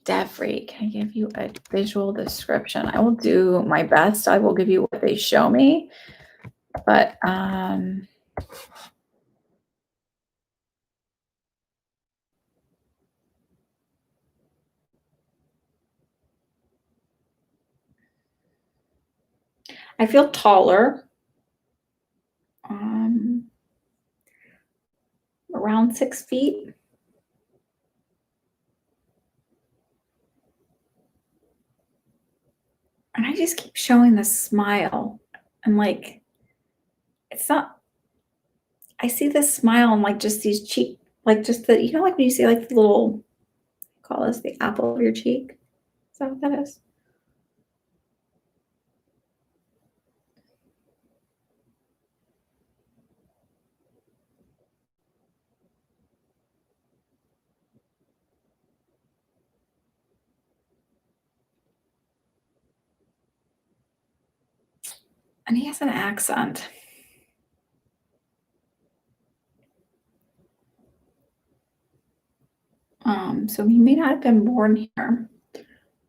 Devry, can I give you a visual description? I will do my best. I will give you what they show me, but I feel taller, um, around 6 feet. And I just keep showing this smile. And like, it's not, I see this smile and like just these cheek, like just the, like when you see like the little, call this the apple of your cheek. Is that what that is? And he has an accent. So he may not have been born here.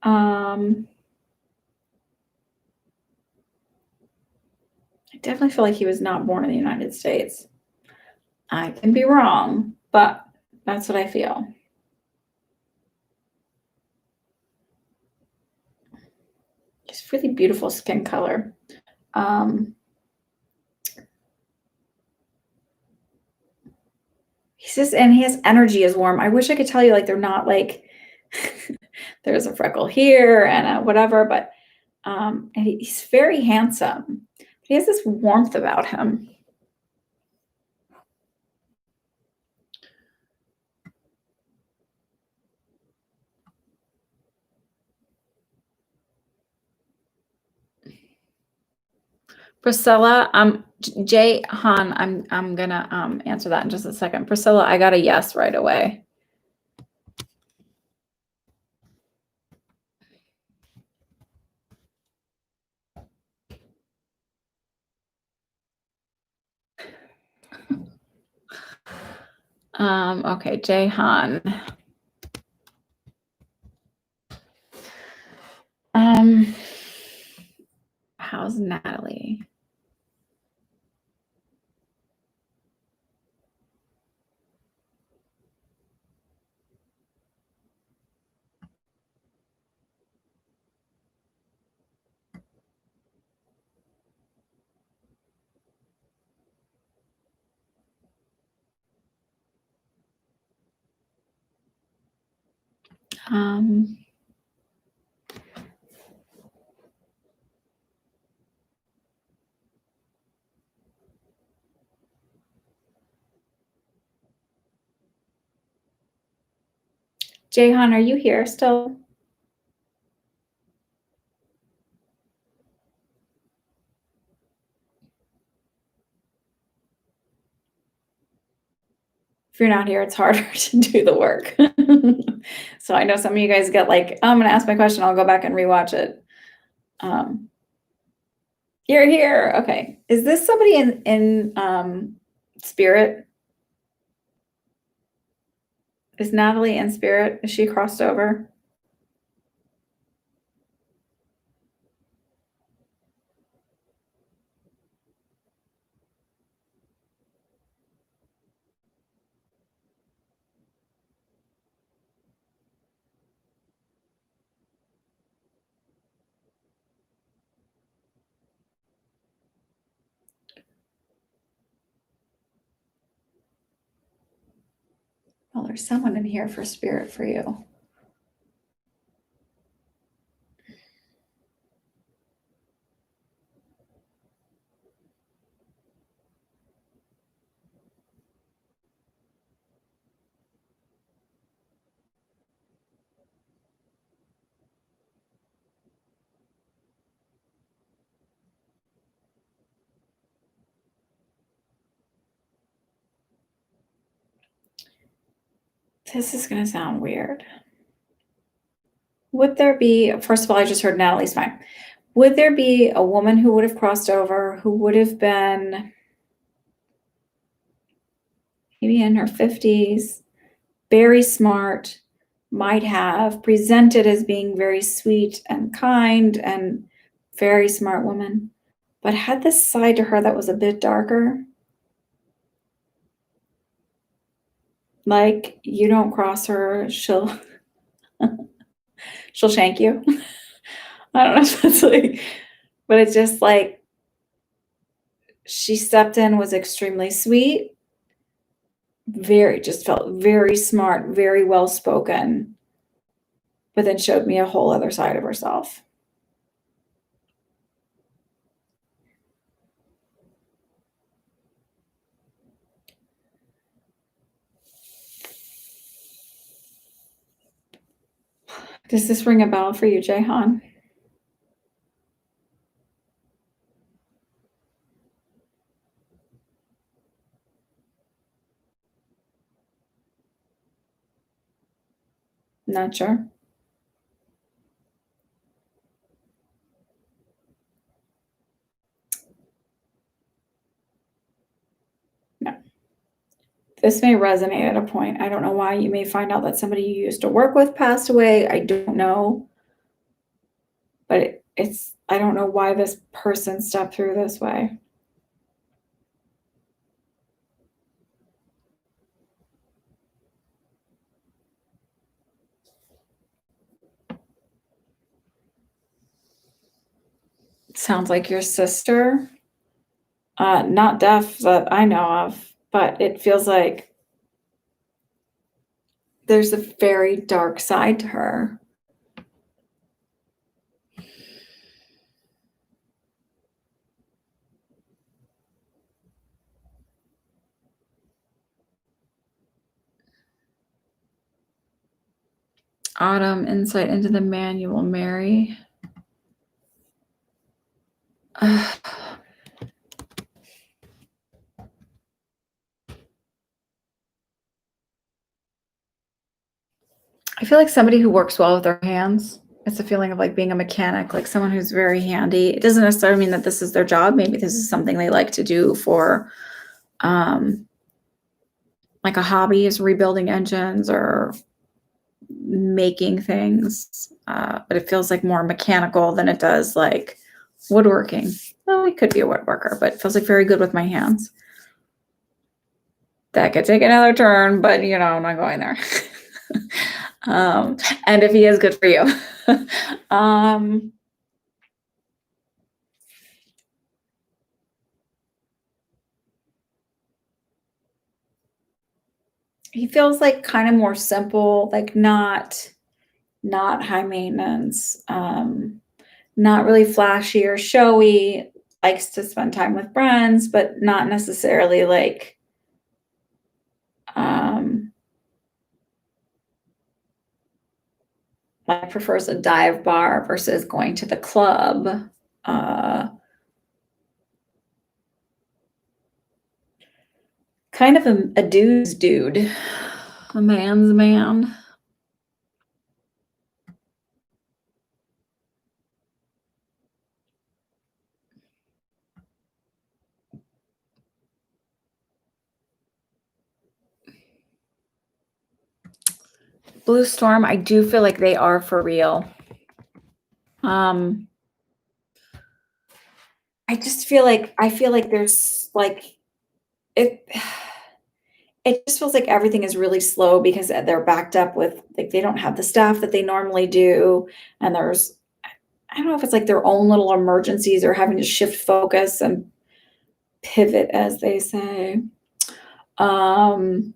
I definitely feel like he was not born in the United States. I can be wrong, but that's what I feel. Just really beautiful skin color. He's just, and he has energy is warm. I wish I could tell you like they're not like there's a freckle here and a whatever, but and he's very handsome. He has this warmth about him. Priscilla, Jay Han, I'm gonna answer that in just a second. Priscilla, I got a yes right away. Okay, Jay Han. How's Natalie? Um, Jahan, are you here still? If you're not here, it's harder to do the work. So I know some of you guys get like, "Oh, I'm gonna ask my question, I'll go back and rewatch it." Um, you're here. Okay. Is this somebody in spirit? Is Natalie in spirit? Is she crossed over? Well, there's someone in here for spirit for you. This is gonna sound weird. Would there be, first of all, I just heard Natalie's fine. Would there be a woman who would have crossed over who would have been maybe in her 50s, very smart, might have presented as being very sweet and kind and very smart woman, but had this side to her that was a bit darker? Like, you don't cross her, she'll shank you. I don't know if that's like, but it's just like she stepped in, was extremely sweet, very, just felt very smart, very well spoken, but then showed me a whole other side of herself. Does this ring a bell for you, Jahan? Not sure. No. This may resonate at a point. I don't know why. You may find out that somebody you used to work with passed away. I don't know. But it's, I don't know why this person stepped through this way. Sounds like your sister. Not deaf that I know of, but it feels like there's a very dark side to her. Autumn, insight into the man you will marry. I feel like somebody who works well with their hands. It's a feeling of like being a mechanic, like someone who's very handy. It doesn't necessarily mean that this is their job. Maybe this is something they like to do for like a hobby, is rebuilding engines or making things. But it feels like more mechanical than it does like woodworking. Well, it could be a woodworker, but it feels like very good with my hands. That could take another turn, but you know, I'm not going there. And if he is, good for you. He feels like kind of more simple, like not not high maintenance, not really flashy or showy, likes to spend time with friends, but not necessarily like, um, like prefers a dive bar versus going to the club. Uh, kind of a dude's dude, a man's man. Blue Storm, I do feel like they are for real. Um, I feel like there's like it it just feels like everything is really slow because they're backed up with like they don't have the staff that they normally do, and there's I don't know if it's like their own little emergencies or having to shift focus and pivot, as they say. Um,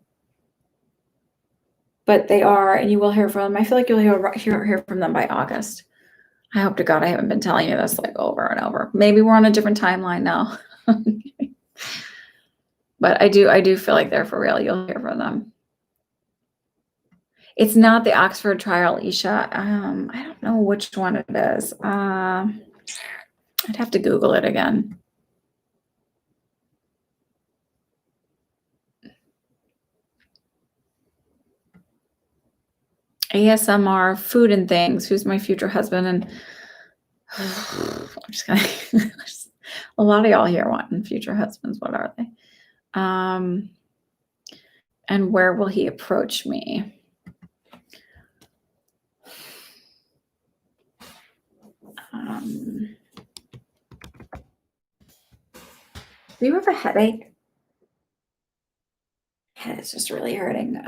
but they are, and you will hear from them. I feel like you'll hear from them by August. I hope to God I haven't been telling you this like over and over. Maybe we're on a different timeline now. But I do feel like they're for real. You'll hear from them. It's not the Oxford trial, Isha. I don't know which one it is. I'd have to Google it again. ASMR, food and things. Who's my future husband? And I'm just gonna. A lot of y'all here wanting future husbands. What are they? And where will he approach me? Do you have a headache? Yeah, it's just really hurting.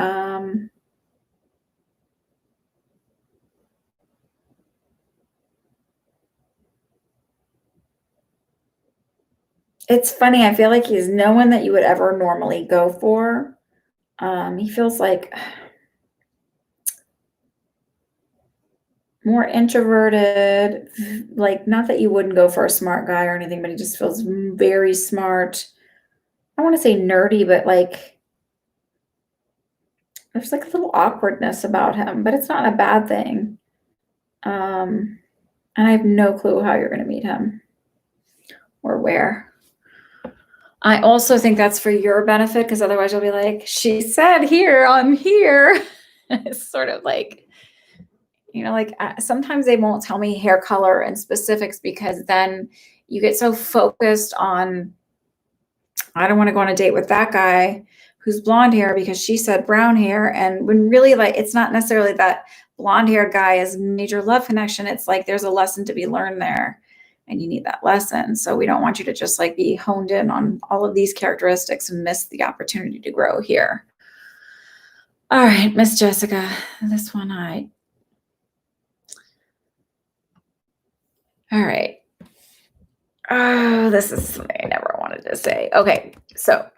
It's funny. I feel like he's no one that you would ever normally go for. He feels like more introverted, like not that you wouldn't go for a smart guy or anything, but he just feels very smart. I want to say nerdy, but like there's like a little awkwardness about him, but it's not a bad thing. And I have no clue how you're going to meet him or where. I also think that's for your benefit because otherwise you'll be like, she said here, I'm here. It's sort of like, like sometimes they won't tell me hair color and specifics because then you get so focused on, I don't want to go on a date with that guy who's blonde hair because she said brown hair. And when really like, it's not necessarily that blonde hair guy is major love connection. It's like, there's a lesson to be learned there and you need that lesson. So we don't want you to just like be honed in on all of these characteristics and miss the opportunity to grow here. All right, Miss Jessica, this one all right. Oh, this is something I never wanted to say. Okay, so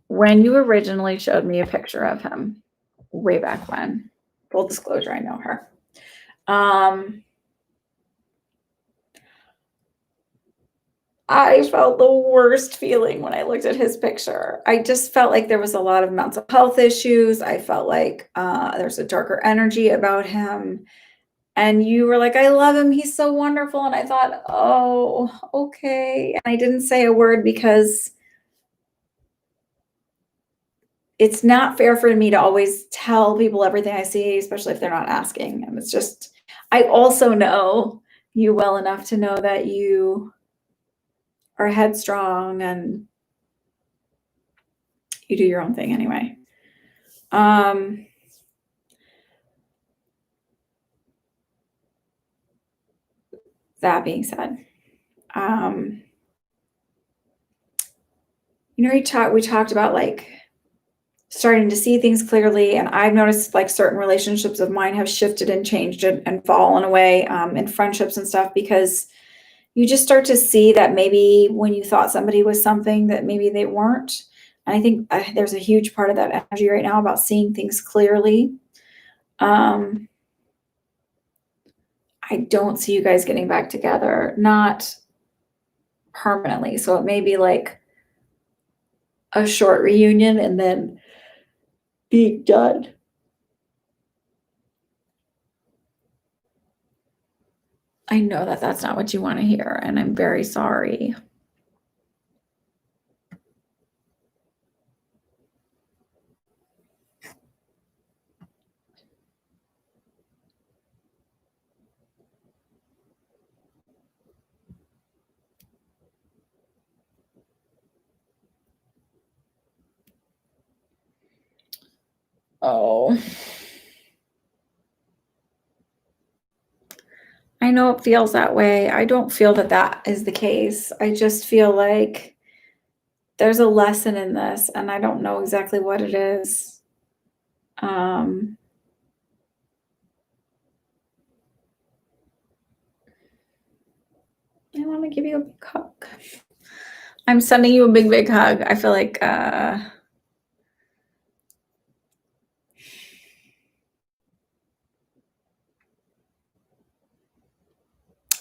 when you originally showed me a picture of him way back when, full disclosure, I know her. I felt the worst feeling when I looked at his picture. I just felt like there was a lot of mental health issues. I felt like there's a darker energy about him. And you were like, I love him. He's so wonderful. And I thought, oh, okay. And I didn't say a word because it's not fair for me to always tell people everything I see, especially if they're not asking. And it's just, I also know you well enough to know that you are headstrong and you do your own thing anyway. That being said, we talked about like starting to see things clearly, and I've noticed like certain relationships of mine have shifted and changed and fallen away in friendships and stuff because you just start to see that maybe when you thought somebody was something that maybe they weren't. And I think there's a huge part of that energy right now about seeing things clearly. I don't see you guys getting back together, not permanently. So it may be like a short reunion and then being done. I know that that's not what you want to hear, and I'm very sorry. Oh. I know it feels that way. I don't feel that that is the case. I just feel like there's a lesson in this, and I don't know exactly what it is. I wanna give you a big hug. I'm sending you a big, big hug. I feel like,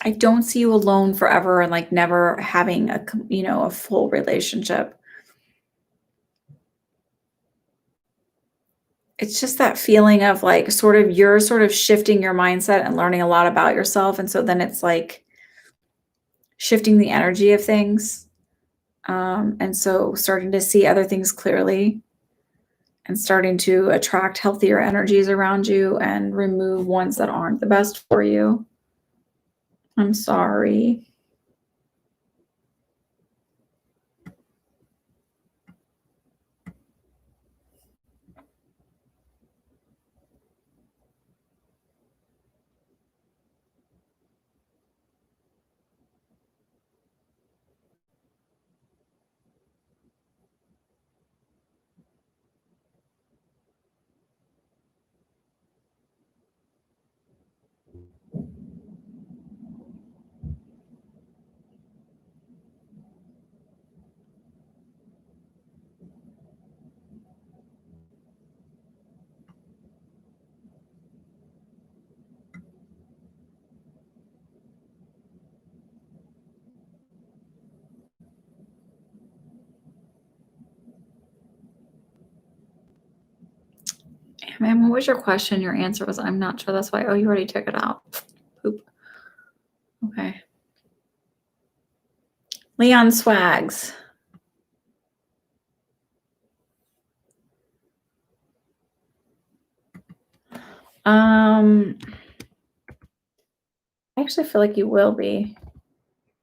I don't see you alone forever and, like, never having a full relationship. It's just that feeling of, like, you're sort of shifting your mindset and learning a lot about yourself, and so then it's, like, shifting the energy of things, and so starting to see other things clearly and starting to attract healthier energies around you and remove ones that aren't the best for you. I'm sorry. Man, what was your question? Your answer was, "I'm not sure." That's why. Oh, you already took it out. Poop. Okay. Leon Swags. I actually feel like you will be.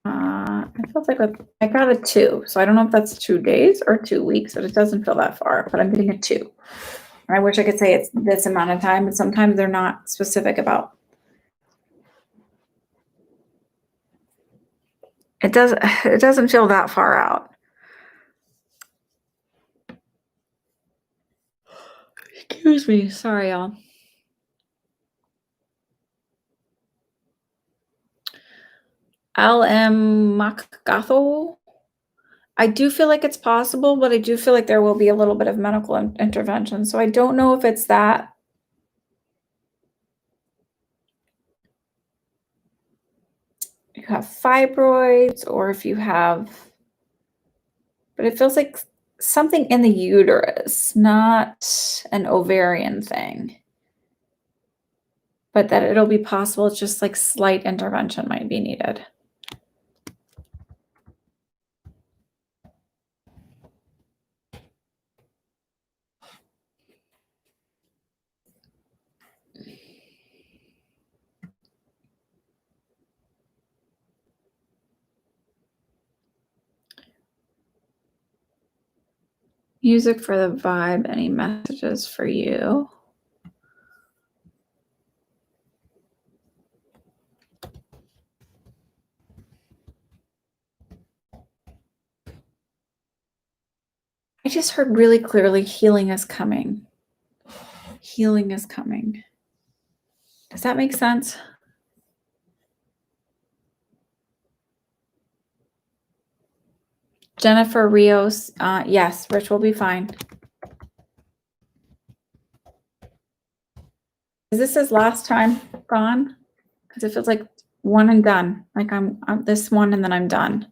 It feels like I got a 2, so I don't know if that's 2 days or 2 weeks, but it doesn't feel that far, but I'm getting a 2. And I wish I could say it's this amount of time, but sometimes they're not specific about. It doesn't feel that far out. Excuse me. Sorry, y'all. LM Makgatho. I do feel like it's possible, but I do feel like there will be a little bit of medical intervention. So I don't know if it's that. You have fibroids or if you have, but it feels like something in the uterus, not an ovarian thing. But that it'll be possible, it's just like slight intervention might be needed. Music for the vibe, any messages for you? I just heard really clearly healing is coming. Healing is coming. Does that make sense? Jennifer Rios, yes, Rich will be fine. Is this his last time gone? 'Cause it feels like one and done. Like I'm this one and then I'm done.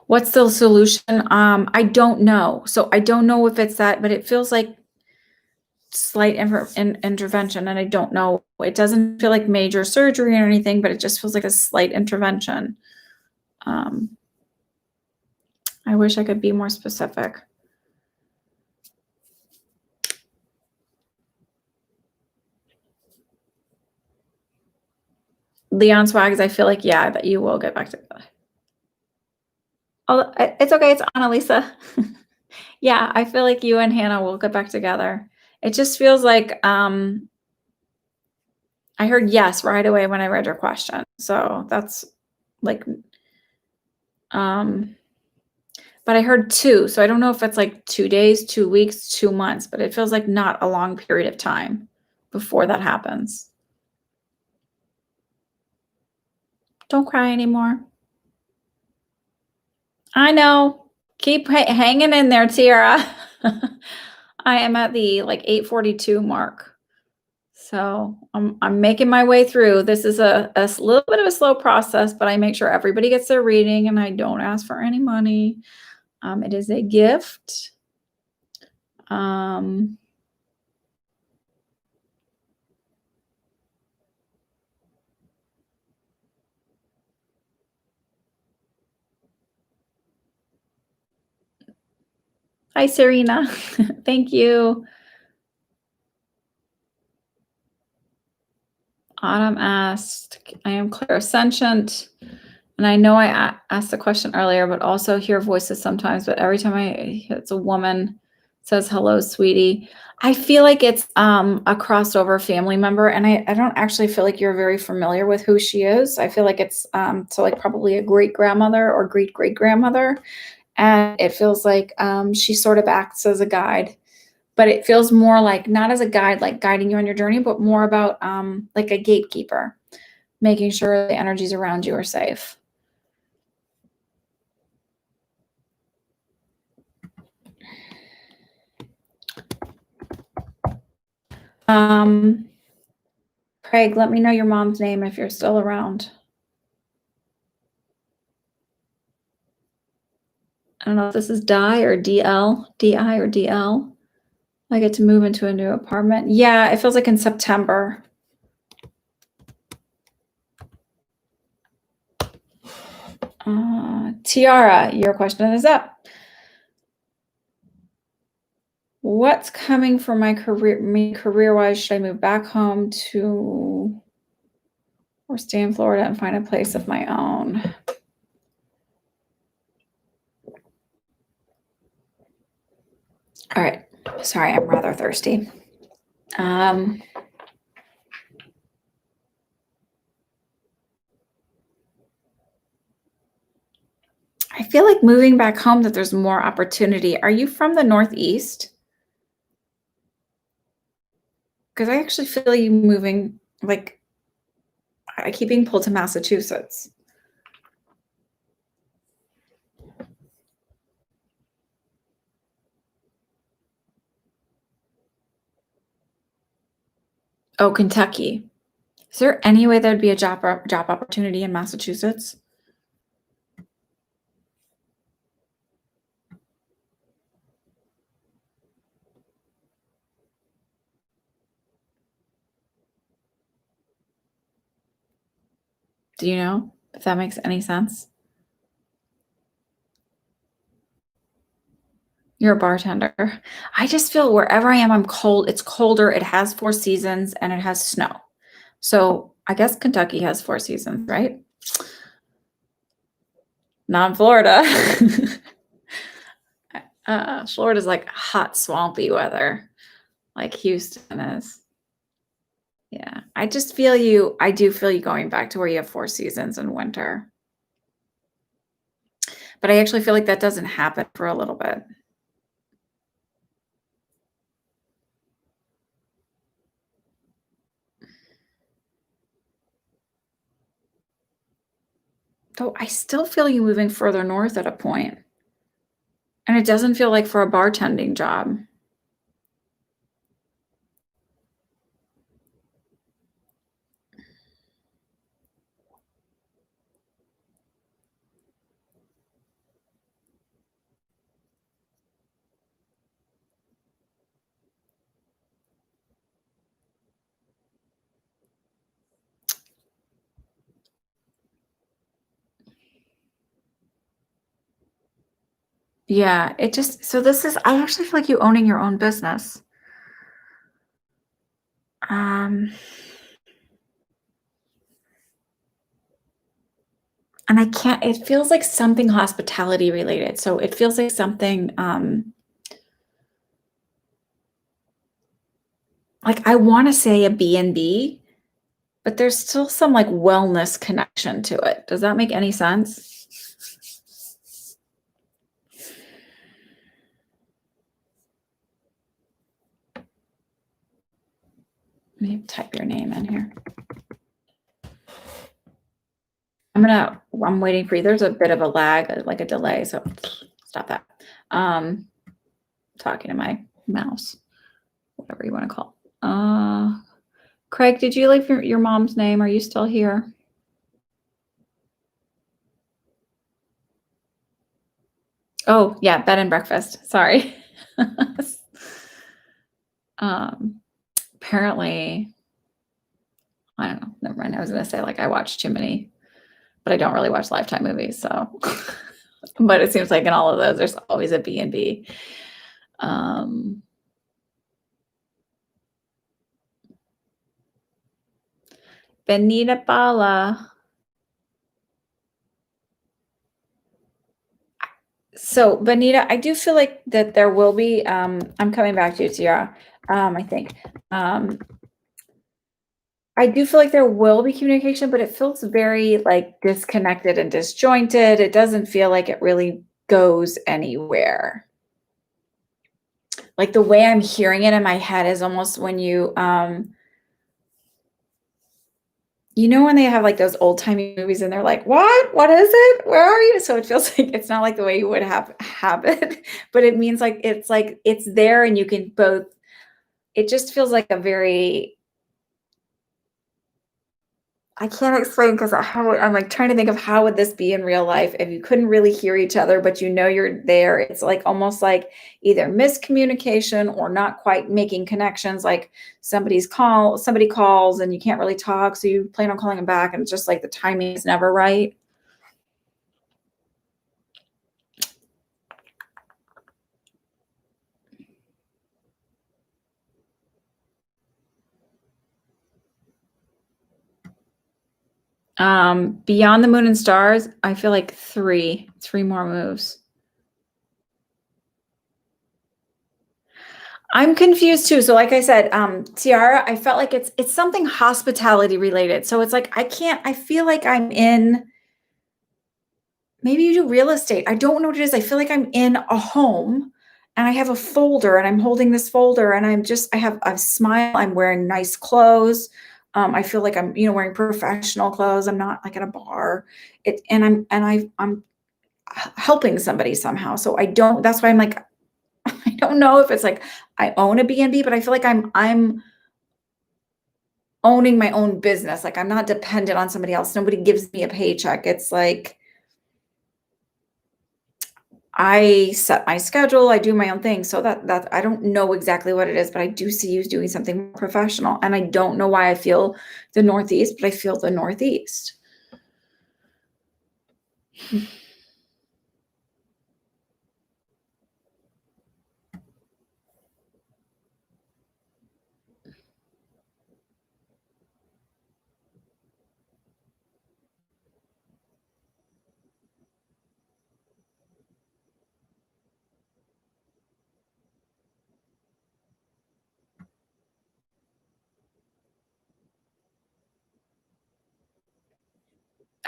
What's the solution? I don't know. So I don't know if it's that, but it feels like slight intervention, and I don't know. It doesn't feel like major surgery or anything, but it just feels like a slight intervention. Um, I wish I could be more specific. Leon Swags, I feel like, yeah, that you will get back together. Oh, it's okay. It's Annalisa. Yeah, I feel like you and Hannah will get back together. It just feels like I heard yes right away when I read your question. So that's like um but I heard 2. So I don't know if it's like 2 days, 2 weeks, 2 months, but it feels like not a long period of time before that happens. Don't cry anymore. I know. Keep hanging in there, Tiara. I am at the like 8:42 mark. So I'm making my way through. This is a little bit of a slow process, but I make sure everybody gets their reading and I don't ask for any money. It is a gift. Um, Hi, Serena. Thank you. Autumn asked, I am clairsentient. And I know I asked the question earlier, but also hear voices sometimes. But every time it's a woman says, hello, sweetie. I feel like it's a crossed over family member. And I don't actually feel like you're very familiar with who she is. I feel like it's so like probably a great grandmother or great great grandmother. And it feels like she sort of acts as a guide, but it feels more like not as a guide, like guiding you on your journey, but more about like a gatekeeper, making sure the energies around you are safe. Craig, let me know your mom's name if you're still around. I don't know if this is Di or DL, DI or DL. I get to move into a new apartment. Yeah, it feels like in September. Tiara, your question is up. What's coming for my career? Me career-wise, should I move back home to or stay in Florida and find a place of my own? All right. Sorry, I'm rather thirsty. I feel like moving back home that there's more opportunity. Are you from the Northeast? Because I actually feel you moving, like, I keep being pulled to Massachusetts. Oh, Kentucky. Is there any way there'd be a job opportunity in Massachusetts? Do you know if that makes any sense? You're a bartender. I just feel wherever I am, I'm cold. It's colder. It has 4 seasons and it has snow. So I guess Kentucky has 4 seasons, right? Not in Florida. Florida's like hot, swampy weather, like Houston is. Yeah, I just feel you. I do feel you going back to where you have 4 seasons in winter. But I actually feel like that doesn't happen for a little bit. Though I still feel you moving further north at a point. And it doesn't feel like for a bartending job. Yeah, it just so this is I actually feel like you owning your own business. Um, and I can't it feels like something hospitality related. So it feels like something like I want to say a B and B, but there's still some like wellness connection to it. Does that make any sense? Let me type your name in here. I'm waiting for you. There's a bit of a lag, like a delay, so stop that. Talking to my mouse, whatever you want to call it. Craig, did you leave your mom's name? Are you still here? Oh, yeah, bed and breakfast. Sorry. Apparently, I don't know. Never mind. I was gonna say like I watch too many, but I don't really watch Lifetime movies. So, but it seems like in all of those, there's always a B and B. Benita Bala. So, Benita, I do feel like that there will be. I'm coming back to you, Tiara. I think. I do feel like there will be communication, but it feels very like disconnected and disjointed. It doesn't feel like it really goes anywhere. Like the way I'm hearing it in my head is almost when you know when they have like those old-timey movies and they're like, "What? What is it? Where are you?" So it feels like it's not like the way you would have it, but it means like it's there and you can both it just feels like a very I can't explain because how I'm like trying to think of how would this be in real life if you couldn't really hear each other, but you know you're there. It's like almost like either miscommunication or not quite making connections. Like somebody calls and you can't really talk, so you plan on calling them back, and it's just like the timing is never right. Beyond the Moon and Stars, I feel like three more moves. I'm confused too. So like I said, Tiara, I felt like it's something hospitality related. So it's like I feel like I'm in maybe you do real estate. I don't know what it is. I feel like I'm in a home and I have a folder and I'm holding this folder and I have a smile. I'm wearing nice clothes. I feel like I'm, wearing professional clothes. I'm not like at a bar. I'm helping somebody somehow. So that's why I'm like, I don't know if it's like I own a B&B, but I feel like I'm owning my own business. Like I'm not dependent on somebody else. Nobody gives me a paycheck. It's like I set my schedule, I do my own thing. So that I don't know exactly what it is, but I do see you doing something professional. And I don't know why I feel the Northeast, but I feel the Northeast.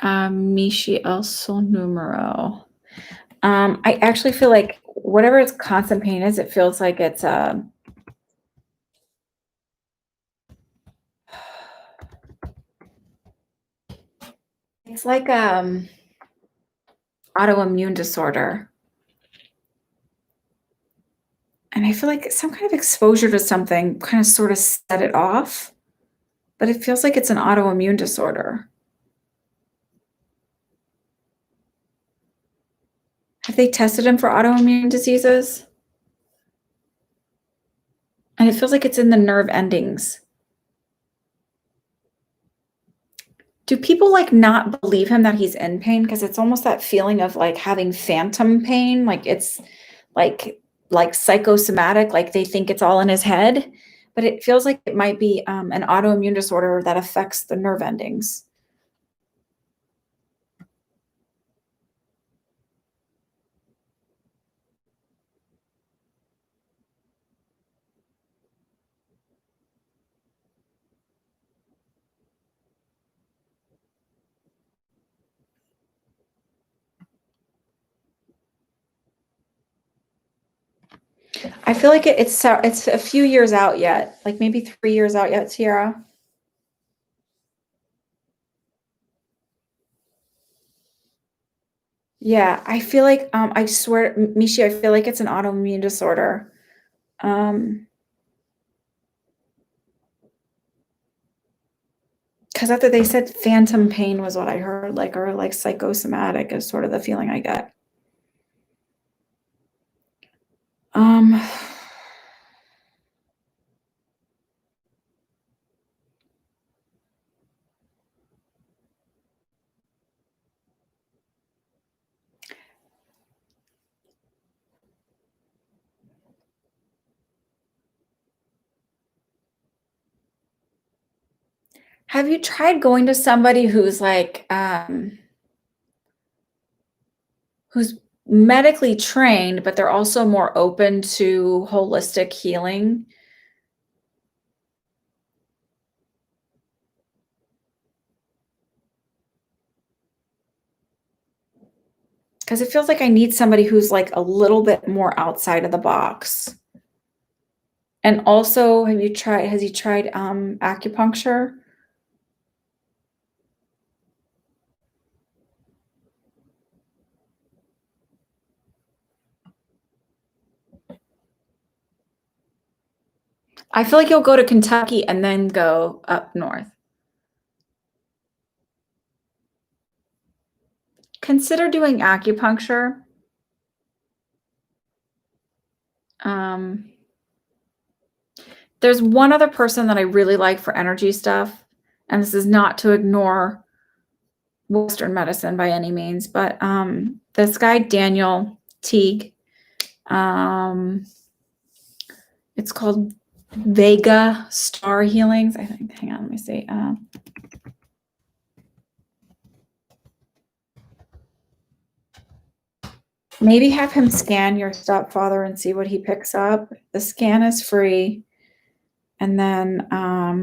Mishi el sol numero. I actually feel like whatever its constant pain is, it feels like it's like autoimmune disorder. And I feel like some kind of exposure to something kind of sort of set it off, but it feels like it's an autoimmune disorder. Have they tested him for autoimmune diseases? And it feels like it's in the nerve endings. Do people like not believe him that he's in pain? Because it's almost that feeling of like having phantom pain, like it's like like psychosomatic, like they think it's all in his head, but it feels like it might be an autoimmune disorder that affects the nerve endings. I feel like it's a few years out yet, like maybe 3 years out yet, Sierra. Yeah, I feel like I swear, Mishi, I feel like it's an autoimmune disorder. Um, because after they said phantom pain was what I heard, like, or like psychosomatic is sort of the feeling I get. Um, have you tried going to somebody who's like, who's medically trained, but they're also more open to holistic healing? Because it feels like I need somebody who's like a little bit more outside of the box. And also, has he tried acupuncture? I feel like you'll go to Kentucky and then go up north. Consider doing acupuncture. Um, there's one other person that I really like for energy stuff, and this is not to ignore Western medicine by any means, but this guy Daniel Teague, it's called Vega Star Healings, I think. Hang on, let me see. Maybe have him scan your stepfather and see what he picks up. The scan is free. And then I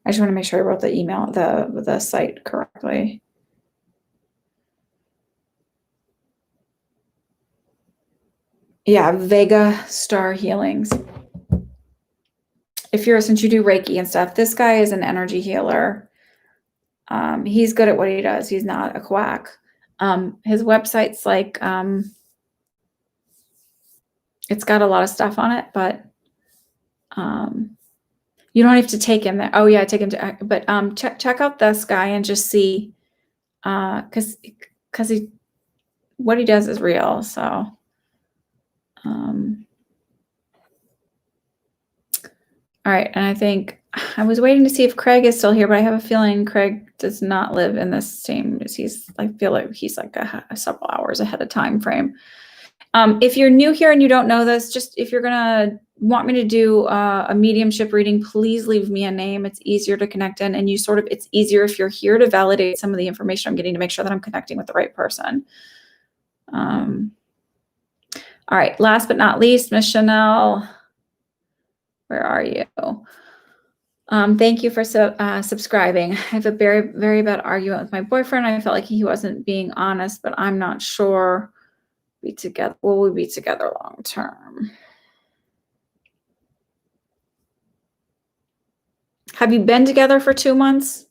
just want to make sure I wrote the email, the site correctly. Yeah, Vega Star Healings. Since you do Reiki and stuff, this guy is an energy healer. He's good at what he does. He's not a quack. His website's like, it's got a lot of stuff on it, but you don't have to take him there. Oh yeah, take him to, but check out this guy and just see, because what he does is real. So, all right, and I think I was waiting to see if Craig is still here, but I have a feeling Craig does not live in the same as I feel like he's like several hours ahead of time frame. If you're new here and you don't know this, just if you're gonna want me to do a mediumship reading, please leave me a name. It's easier to connect in, and it's easier if you're here to validate some of the information I'm getting to make sure that I'm connecting with the right person. All right, last but not least, Miss Chanel, where are you? Thank you for subscribing. I have a very, very bad argument with my boyfriend. I felt like he wasn't being honest, but I'm not sure. Will we be together long term? Have you been together for 2 months?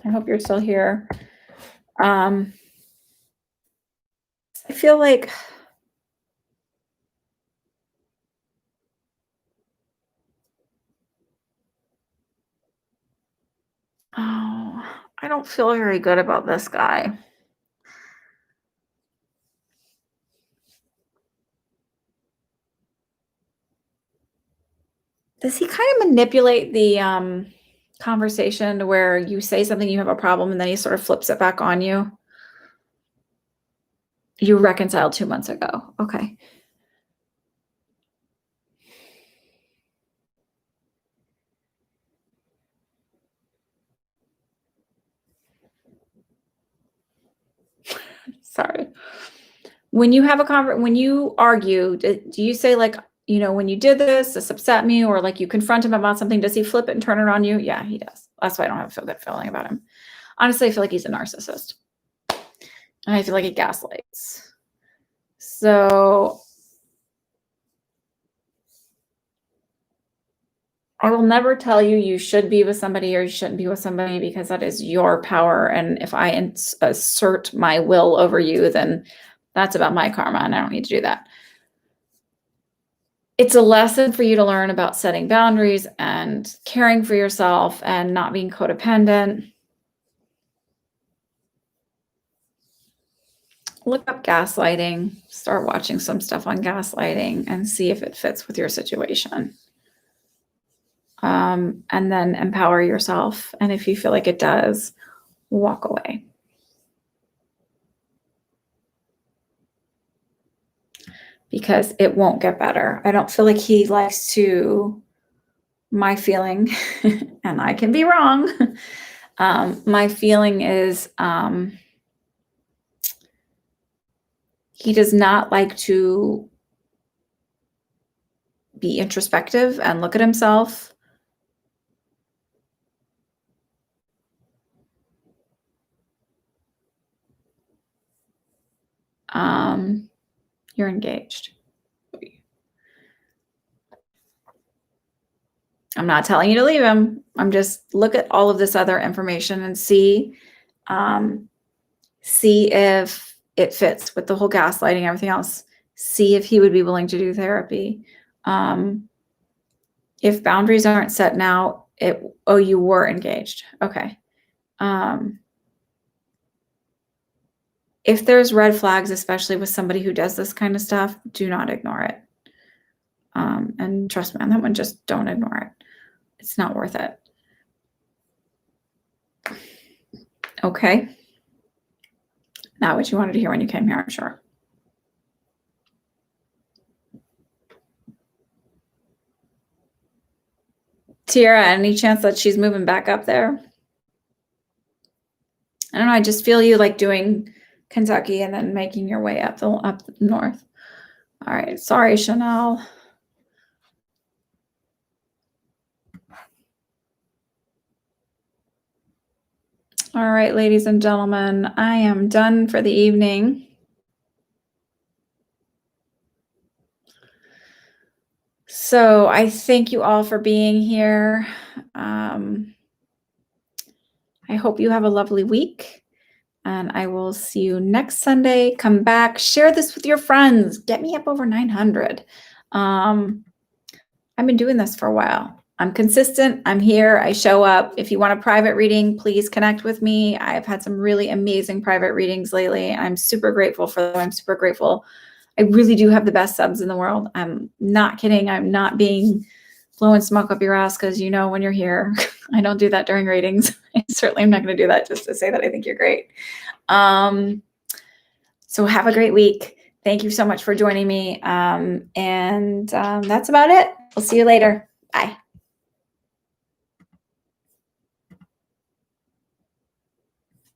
I hope you're still here. I feel like I don't feel very good about this guy. Does he kind of manipulate the conversation to where you say something, you have a problem, and then he sort of flips it back on you? You reconciled 2 months ago. Okay. Sorry. When you have when you argue, do you say like, when you did this upset me, or like you confront him about something, does he flip it and turn it on you? Yeah, he does. That's why I don't have a good feeling about him. Honestly, I feel like he's a narcissist. And I feel like he gaslights. So I will never tell you you should be with somebody or you shouldn't be with somebody, because that is your power. And if I assert my will over you, then that's about my karma, and I don't need to do that. It's a lesson for you to learn about setting boundaries and caring for yourself and not being codependent. Look up gaslighting, start watching some stuff on gaslighting and see if it fits with your situation. And then empower yourself. And if you feel like it does, walk away. Because it won't get better. I don't feel like he likes my feeling, and I can be wrong. My feeling is he does not like to be introspective and look at himself. You're engaged. I'm not telling you to leave him. I'm just look at all of this other information and see if it fits with the whole gaslighting, everything else. See if he would be willing to do therapy. If boundaries aren't set now, you were engaged. Okay. If there's red flags, especially with somebody who does this kind of stuff, do not ignore it. And trust me on that one, just don't ignore it. It's not worth it. Okay. Not what you wanted to hear when you came here, I'm sure. Tiara, any chance that she's moving back up there? I don't know. I just feel you like doing Kentucky and then making your way up north. All right. Sorry, Chanel. All right, ladies and gentlemen, I am done for the evening. So I thank you all for being here. I hope you have a lovely week, and I will see you next Sunday. Come back, share this with your friends. Get me up over 900. I've been doing this for a while. I'm consistent. I'm here. I show up. If you want a private reading, please connect with me. I've had some really amazing private readings lately. I'm super grateful for them. I'm super grateful. I really do have the best subs in the world. I'm not kidding. I'm not being blowing smoke up your ass because when you're here. I don't do that during readings. I certainly am not going to do that just to say that I think you're great. So have a great week. Thank you so much for joining me. And that's about it. We'll see you later. Bye.